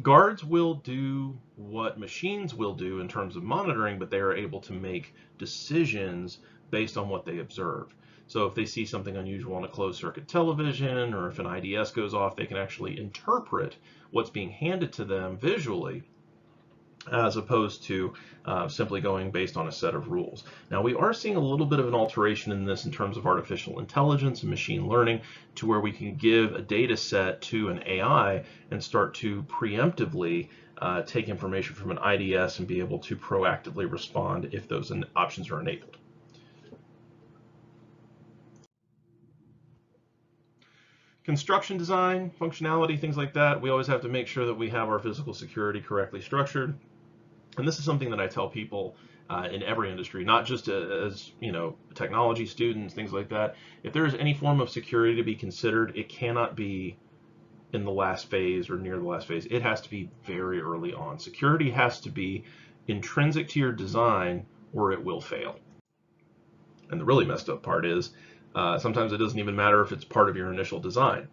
Guards will do what machines will do in terms of monitoring, but they are able to make decisions based on what they observe. So if they see something unusual on a closed circuit television, or if an IDS goes off, they can actually interpret what's being handed to them visually, as opposed to simply going based on a set of rules. Now, we are seeing a little bit of an alteration in this in terms of artificial intelligence and machine learning, to where we can give a data set to an AI and start to preemptively take information from an IDS and be able to proactively respond if those options are enabled. Construction design, functionality, things like that, we always have to make sure that we have our physical security correctly structured. And this is something that I tell people in every industry, not just as technology students, things like that. If there is any form of security to be considered, it cannot be in the last phase or near the last phase. It has to be very early on. Security has to be intrinsic to your design, or it will fail. And the really messed up part is, sometimes it doesn't even matter if it's part of your initial design,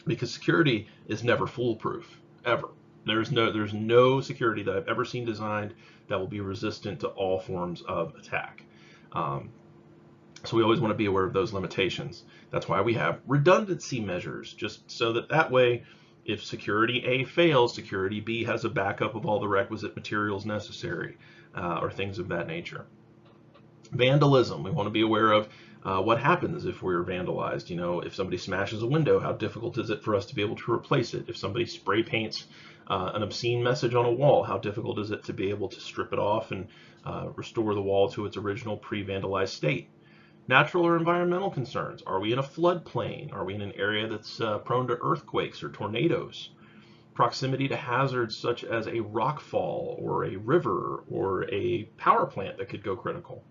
because security is never foolproof, ever. There's no security that I've ever seen designed that will be resistant to all forms of attack. So we always want to be aware of those limitations. That's why we have redundancy measures, just so that way, if security A fails, security B has a backup of all the requisite materials necessary, or things of that nature. Vandalism, we want to be aware of what happens if we're vandalized. If somebody smashes a window, how difficult is it for us to be able to replace it? If somebody spray paints An obscene message on a wall, how difficult is it to be able to strip it off and restore the wall to its original pre-vandalized state? Natural or environmental concerns. Are we in a floodplain? Are we in an area that's prone to earthquakes or tornadoes? Proximity to hazards such as a rock fall or a river or a power plant that could go critical.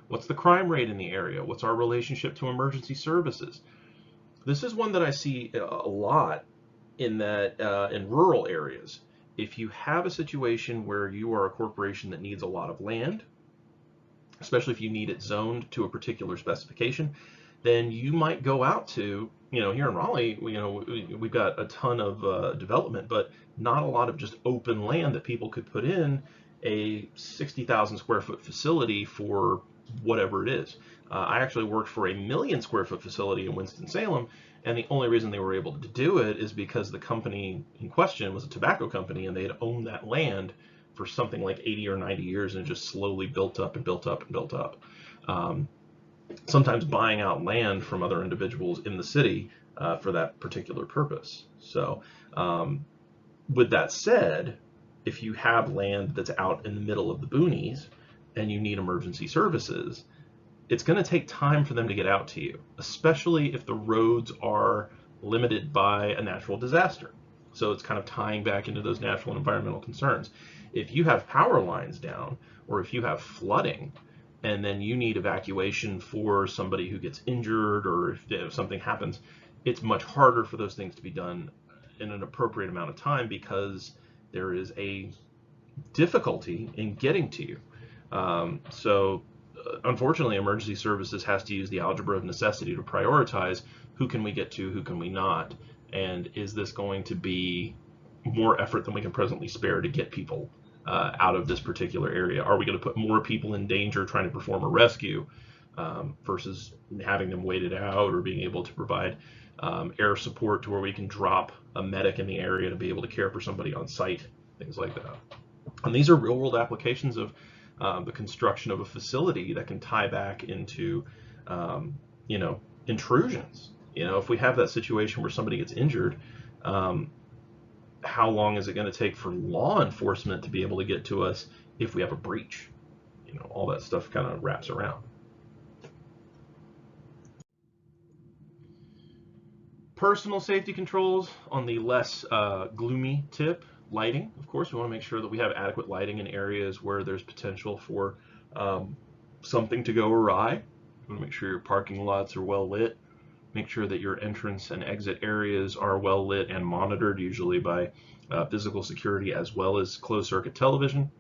What's the crime rate in the area? What's our relationship to emergency services? This is one that I see a lot in that in rural areas. If you have a situation where you are a corporation that needs a lot of land, especially if you need it zoned to a particular specification, then you might go out to, here in Raleigh, we've got a ton of development, but not a lot of just open land that people could put in a 60,000 square foot facility for whatever it is. I actually worked for a 1,000,000 square foot facility in Winston-Salem, and the only reason they were able to do it is because the company in question was a tobacco company, and they had owned that land for something like 80 or 90 years, and it just slowly built up and built up and built up. Sometimes buying out land from other individuals in the city for that particular purpose. So with that said, if you have land that's out in the middle of the boonies and you need emergency services, it's going to take time for them to get out to you, especially if the roads are limited by a natural disaster. So it's kind of tying back into those natural and environmental concerns. If you have power lines down, or if you have flooding, and then you need evacuation for somebody who gets injured, or if something happens, it's much harder for those things to be done in an appropriate amount of time because there is a difficulty in getting to you. Unfortunately, emergency services has to use the algebra of necessity to prioritize who can we get to, who can we not, and is this going to be more effort than we can presently spare to get people out of this particular area? Are we going to put more people in danger trying to perform a rescue versus having them waited out, or being able to provide air support to where we can drop a medic in the area to be able to care for somebody on site, things like that. And these are real world applications of the construction of a facility that can tie back into, intrusions. If we have that situation where somebody gets injured, how long is it going to take for law enforcement to be able to get to us if we have a breach? All that stuff kind of wraps around. Personal safety controls on the less gloomy tip. Lighting, of course, we want to make sure that we have adequate lighting in areas where there's potential for something to go awry. You want to make sure your parking lots are well lit. Make sure that your entrance and exit areas are well lit and monitored, usually by physical security as well as closed circuit television.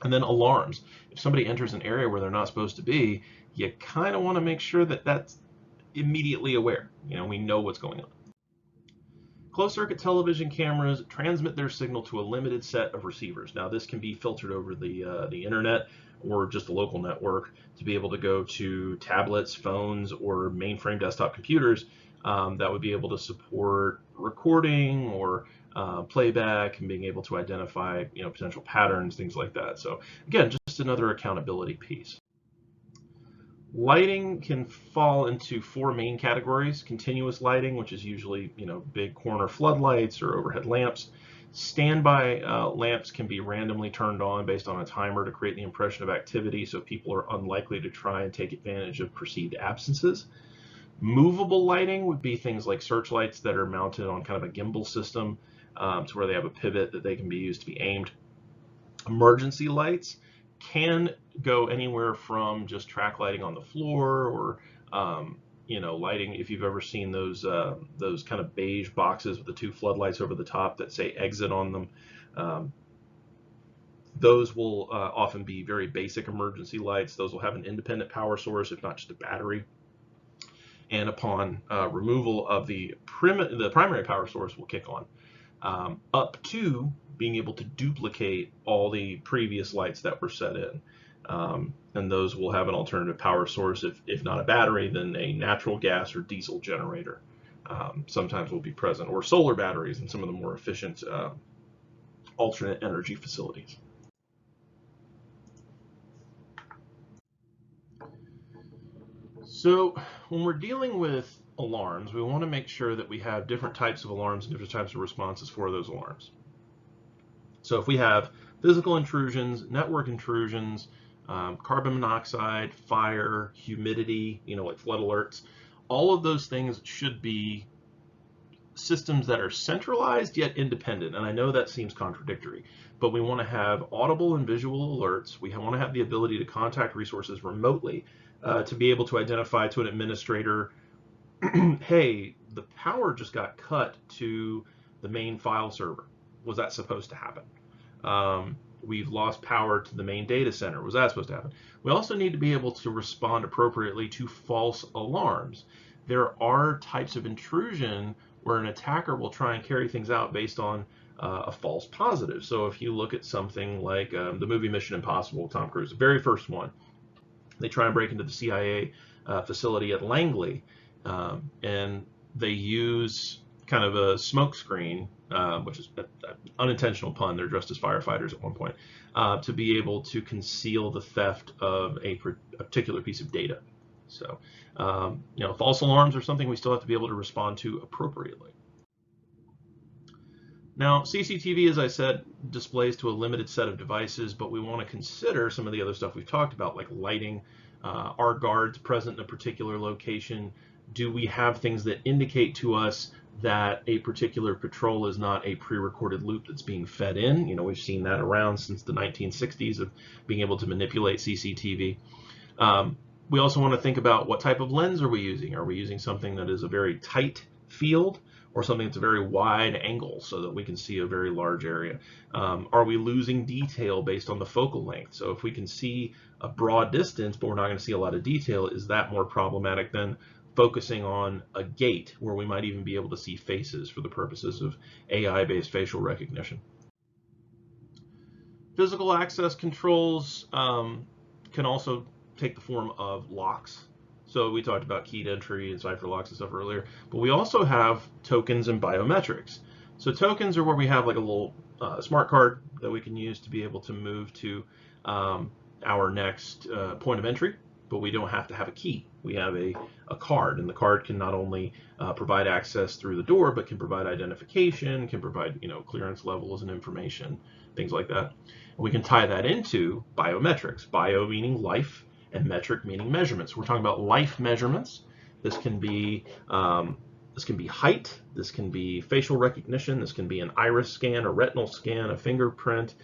And then alarms. If somebody enters an area where they're not supposed to be, you kind of want to make sure that that's immediately aware. We know what's going on. Closed circuit television cameras transmit their signal to a limited set of receivers. Now this can be filtered over the internet or just a local network to be able to go to tablets, phones, or mainframe desktop computers that would be able to support recording or playback, and being able to identify potential patterns, things like that. So again, just another accountability piece. Lighting can fall into 4 main categories: continuous lighting, which is usually big corner floodlights or overhead lamps. Standby lamps can be randomly turned on based on a timer to create the impression of activity, so people are unlikely to try and take advantage of perceived absences. Movable lighting would be things like searchlights that are mounted on kind of a gimbal system to where they have a pivot that they can be used to be aimed. Emergency lights can go anywhere from just track lighting on the floor, or lighting, if you've ever seen those kind of beige boxes with the 2 floodlights over the top that say exit on them. Those will often be very basic emergency lights. Those will have an independent power source, if not just a battery. And upon removal of the primary power source will kick on, up to being able to duplicate all the previous lights that were set in. And those will have an alternative power source. If not a battery, then a natural gas or diesel generator sometimes will be present, or solar batteries in some of the more efficient alternate energy facilities. So when we're dealing with alarms, we want to make sure that we have different types of alarms and different types of responses for those alarms. So if we have physical intrusions, network intrusions, carbon monoxide, fire, humidity, like flood alerts, all of those things should be systems that are centralized yet independent. And I know that seems contradictory, but we want to have audible and visual alerts. We want to have the ability to contact resources remotely to be able to identify to an administrator, hey, the power just got cut to the main file server. Was that supposed to happen? We've lost power to the main data center. Was that supposed to happen? We also need to be able to respond appropriately to false alarms. There are types of intrusion where an attacker will try and carry things out based on a false positive. So if you look at something like the movie Mission Impossible, Tom Cruise, the very first one, they try and break into the CIA facility at Langley, and they use kind of a smoke screen, which is an unintentional pun. They're dressed as firefighters at one point, to be able to conceal the theft of a particular piece of data. So, false alarms are something we still have to be able to respond to appropriately. Now, CCTV, as I said, displays to a limited set of devices, but we want to consider some of the other stuff we've talked about, like lighting. Are guards present in a particular location? Do we have things that indicate to us that a particular patrol is not a pre-recorded loop that's being fed in? We've seen that around since the 1960s of being able to manipulate CCTV. We also want to think about what type of lens are we using? Are we using something that is a very tight field or something that's a very wide angle so that we can see a very large area? Are we losing detail based on the focal length? So if we can see a broad distance, but we're not going to see a lot of detail, is that more problematic than focusing on a gate where we might even be able to see faces for the purposes of AI-based facial recognition? Physical access controls can also take the form of locks. So we talked about keyed entry and cipher locks and stuff earlier, but we also have tokens and biometrics. So tokens are where we have like a little smart card that we can use to be able to move to our next point of entry, but we don't have to have a key. We have a card, and the card can not only provide access through the door, but can provide identification, can provide clearance levels and information, things like that. And we can tie that into biometrics. Bio meaning life, and metric meaning measurements. We're talking about life measurements. This can be height. This can be facial recognition. This can be an iris scan, a retinal scan, a fingerprint,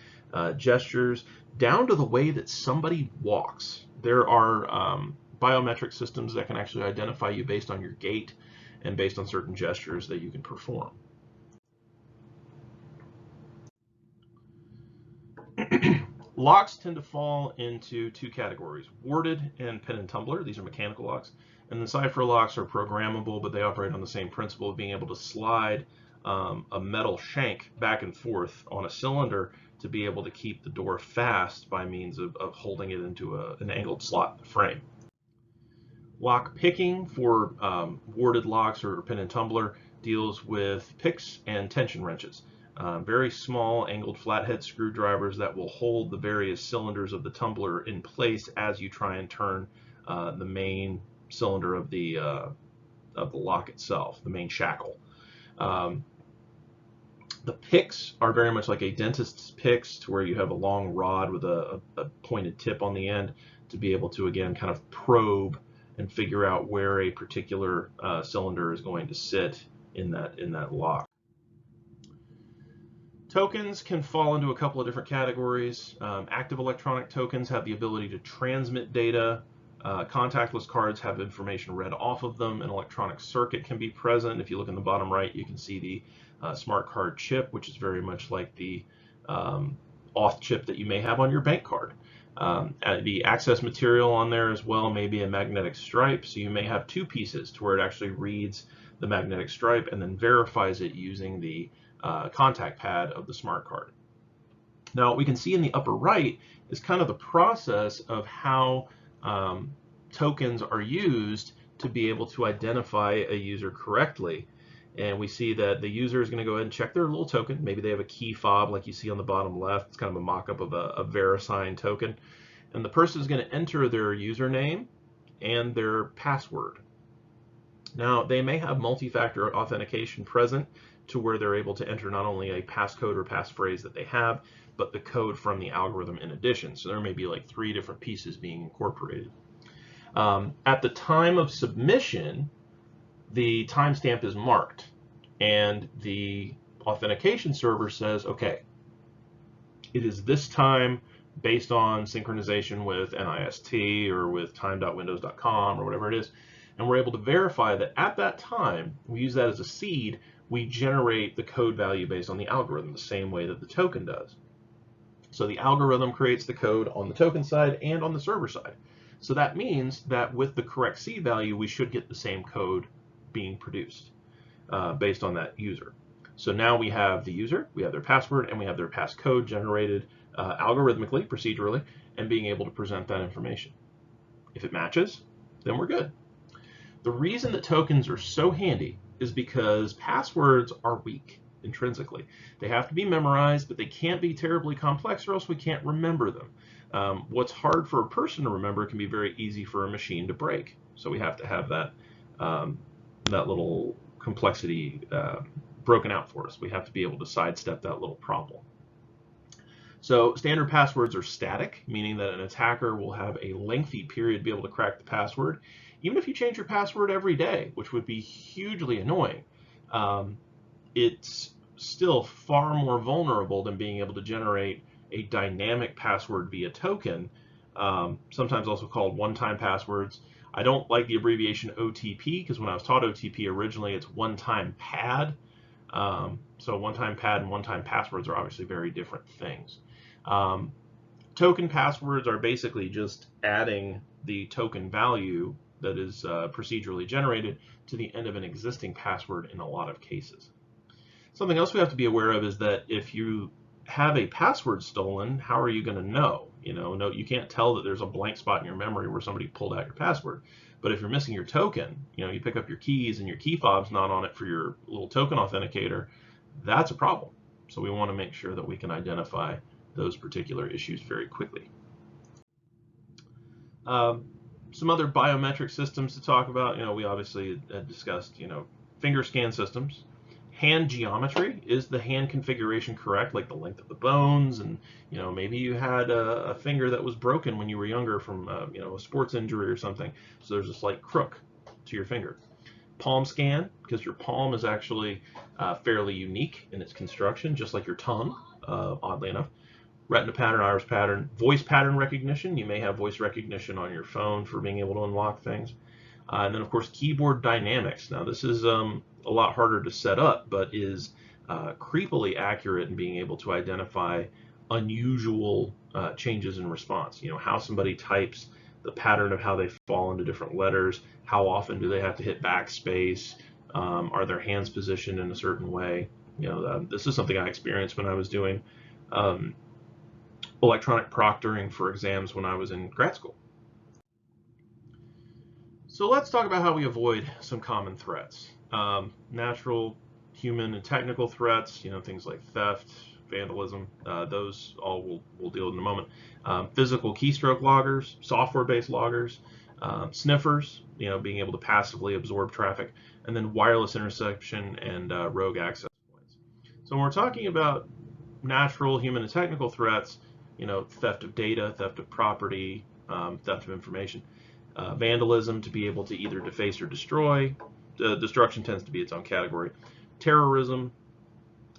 gestures, down to the way that somebody walks. There are biometric systems that can actually identify you based on your gait and based on certain gestures that you can perform. Locks tend to fall into two categories: warded and pin and tumbler. These are mechanical locks. And the cipher locks are programmable, but they operate on the same principle of being able to slide a metal shank back and forth on a cylinder to be able to keep the door fast by means of holding it into an angled slot frame. Lock picking for warded locks or pin and tumbler deals with picks and tension wrenches. Very small angled flathead screwdrivers that will hold the various cylinders of the tumbler in place as you try and turn the main cylinder of the lock itself, the main shackle. The picks are very much like a dentist's picks, to where you have a long rod with a pointed tip on the end to be able to, again, kind of probe and figure out where a particular cylinder is going to sit in that lock. Tokens can fall into a couple of different categories. Active electronic tokens have the ability to transmit data. Contactless cards have information read off of them. An electronic circuit can be present. If you look in the bottom right, you can see the smart card chip, which is very much like the auth chip that you may have on your bank card. The access material on there as well may be a magnetic stripe, so you may have two pieces to where it actually reads the magnetic stripe and then verifies it using the contact pad of the smart card. Now, what we can see in the upper right is kind of the process of how tokens are used to be able to identify a user correctly. And we see that the user is going to go ahead and check their little token. Maybe they have a key fob like you see on the bottom left. It's kind of a mock-up of a VeriSign token. And the person is going to enter their username and their password. Now, they may have multi-factor authentication present to where they're able to enter not only a passcode or passphrase that they have, but the code from the algorithm in addition. So there may be like 3 different pieces being incorporated. At the time of submission, the timestamp is marked, and the authentication server says, okay, it is this time based on synchronization with NIST or with time.windows.com or whatever it is. And we're able to verify that at that time, we use that as a seed, we generate the code value based on the algorithm, the same way that the token does. So the algorithm creates the code on the token side and on the server side. So that means that with the correct seed value, we should get the same code being produced based on that user. So now we have the user, we have their password, and we have their passcode generated algorithmically, procedurally, and being able to present that information. If it matches, then we're good. The reason that tokens are so handy is because passwords are weak intrinsically. They have to be memorized, but they can't be terribly complex or else we can't remember them. What's hard for a person to remember can be very easy for a machine to break. So we have to have that, that little complexity broken out for us. We have to be able to sidestep that little problem. So standard passwords are static, meaning that an attacker will have a lengthy period to be able to crack the password. Even if you change your password every day, which would be hugely annoying, it's still far more vulnerable than being able to generate a dynamic password via token, sometimes also called one-time passwords. I don't like the abbreviation OTP because when I was taught OTP originally, it's one-time pad. So one-time pad and one-time passwords are obviously very different things. Token passwords are basically just adding the token value that is procedurally generated to the end of an existing password in a lot of cases. Something else we have to be aware of is that if you have a password stolen, how are you going to know? No, you can't tell that there's a blank spot in your memory where somebody pulled out your password. But if you're missing your token, you pick up your keys and your key fob's not on it for your little token authenticator, that's a problem. So we want to make sure that we can identify those particular issues very quickly. Some other biometric systems to talk about. We obviously had discussed, finger scan systems. Hand geometry, is the hand configuration correct, like the length of the bones, and maybe you had a finger that was broken when you were younger from a sports injury or something, so there's a slight crook to your finger. Palm scan, because your palm is actually fairly unique in its construction, just like your tongue, oddly enough. Retina pattern, iris pattern, voice pattern recognition. You may have voice recognition on your phone for being able to unlock things. And then, of course, keyboard dynamics. Now, this is a lot harder to set up, but is creepily accurate in being able to identify unusual changes in response. How somebody types, the pattern of how they fall into different letters, how often do they have to hit backspace, are their hands positioned in a certain way. This is something I experienced when I was doing electronic proctoring for exams when I was in grad school. So let's talk about how we avoid some common threats. Natural, human, and technical threats, things like theft, vandalism, those all we'll deal with in a moment. Physical keystroke loggers, software-based loggers, sniffers, being able to passively absorb traffic, and then wireless interception and rogue access points. So when we're talking about natural, human, and technical threats, theft of data, theft of property, theft of information, vandalism to be able to either deface or destroy. Destruction tends to be its own category. Terrorism,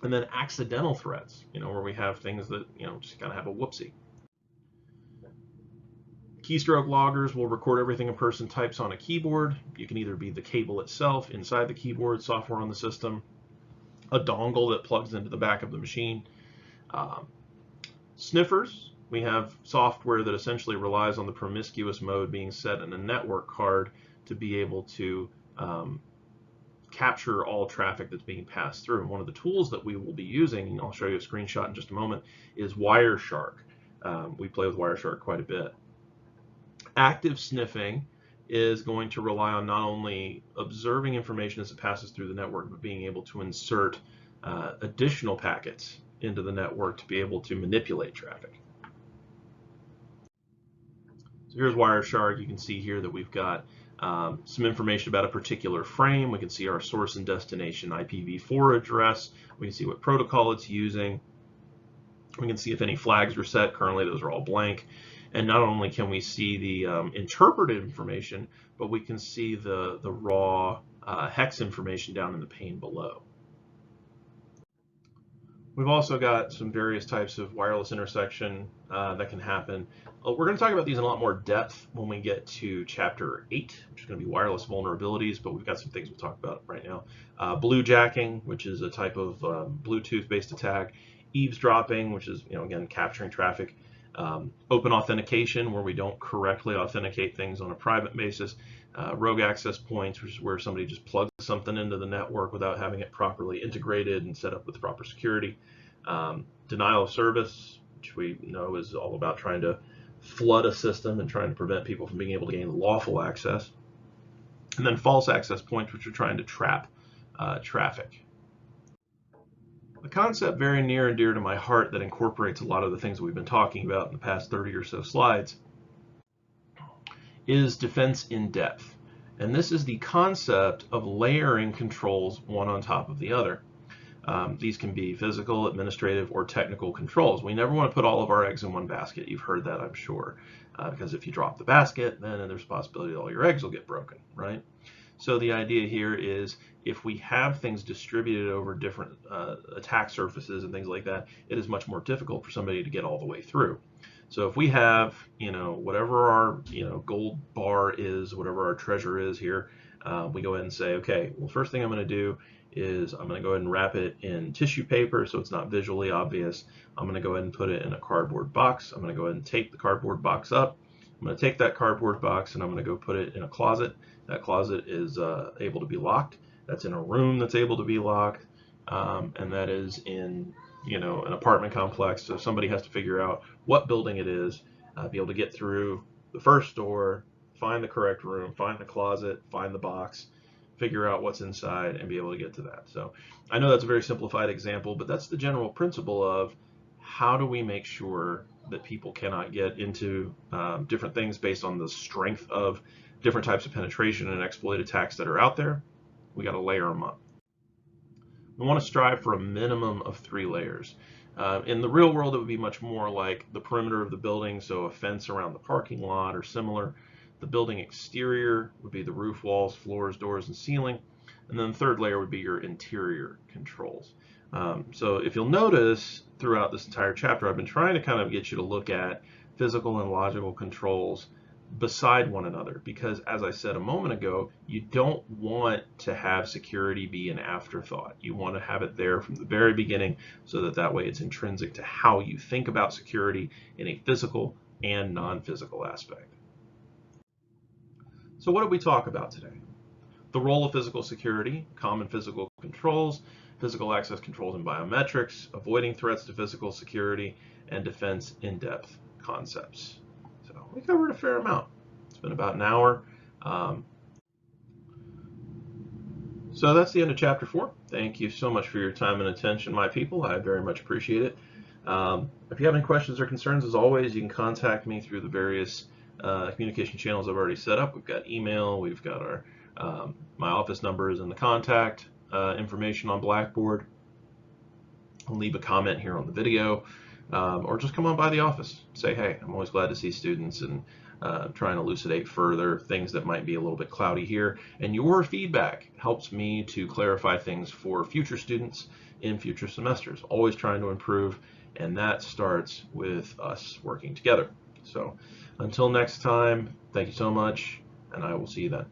and then accidental threats, where we have things that, just kind of have a whoopsie. Keystroke loggers will record everything a person types on a keyboard. You can either be the cable itself inside the keyboard, software on the system, a dongle that plugs into the back of the machine. Sniffers, we have software that essentially relies on the promiscuous mode being set in a network card to be able to capture all traffic that's being passed through. And one of the tools that we will be using, and I'll show you a screenshot in just a moment, is Wireshark. We play with Wireshark quite a bit. Active sniffing is going to rely on not only observing information as it passes through the network, but being able to insert additional packets into the network to be able to manipulate traffic. So here's Wireshark. You can see here that we've got some information about a particular frame. We can see our source and destination IPv4 address. We can see what protocol it's using. We can see if any flags were set. Currently, those are all blank. And not only can we see the interpreted information, but we can see the raw hex information down in the pane below. We've also got some various types of wireless intersection that can happen. We're going to talk about these in a lot more depth when we get to Chapter 8, which is going to be wireless vulnerabilities, but we've got some things we'll talk about right now. Bluejacking, which is a type of Bluetooth-based attack. Eavesdropping, which is, again, capturing traffic. Open authentication, where we don't correctly authenticate things on a private basis. Rogue access points, which is where somebody just plugs something into the network without having it properly integrated and set up with proper security. Denial of service, which we know is all about trying to flood a system and trying to prevent people from being able to gain lawful access. And then false access points, which are trying to trap traffic. The concept very near and dear to my heart that incorporates a lot of the things that we've been talking about in the past 30 or so slides is defense in depth. And this is the concept of layering controls one on top of the other. These can be physical, administrative, or technical controls. We never want to put all of our eggs in one basket. You've heard that, I'm sure, because if you drop the basket, then there's a possibility that all your eggs will get broken, right? So the idea here is if we have things distributed over different attack surfaces and things like that, it is much more difficult for somebody to get all the way through. So if we have, whatever our, gold bar is, whatever our treasure is here, we go ahead and say, okay, well, first thing I'm going to do is I'm going to go ahead and wrap it in tissue paper so it's not visually obvious. I'm going to go ahead and put it in a cardboard box. I'm going to go ahead and tape the cardboard box up. I'm going to take that cardboard box and I'm going to go put it in a closet. That closet is able to be locked. That's in a room that's able to be locked. And that is in, an apartment complex. So somebody has to figure out what building it is, be able to get through the first door, find the correct room, find the closet, find the box, figure out what's inside, and be able to get to that. So I know that's a very simplified example, but that's the general principle of how do we make sure that people cannot get into different things based on the strength of different types of penetration and exploit attacks that are out there. We got to layer them up. We want to strive for a minimum of 3 layers. In the real world, it would be much more like the perimeter of the building, so a fence around the parking lot or similar. The building exterior would be the roof, walls, floors, doors, and ceiling. And then the 3rd layer would be your interior controls. So if you'll notice throughout this entire chapter, I've been trying to kind of get you to look at physical and logical controls beside one another, because as I said a moment ago, you don't want to have security be an afterthought. You want to have it there from the very beginning so that way it's intrinsic to how you think about security in a physical and non-physical aspect. So what did we talk about today? The role of physical security, common physical controls, physical access controls and biometrics, avoiding threats to physical security, and defense in-depth concepts. We covered a fair amount. It's been about an hour. So that's the end of Chapter 4. Thank you so much for your time and attention, my people. I very much appreciate it. If you have any questions or concerns, as always, you can contact me through the various communication channels I've already set up. We've got email, we've got our my office numbers and the contact information on Blackboard. Leave a comment here on the video. Or just come on by the office. Say, hey, I'm always glad to see students and try and elucidate further things that might be a little bit cloudy here. And your feedback helps me to clarify things for future students in future semesters. Always trying to improve, and that starts with us working together. So until next time, thank you so much, and I will see you then.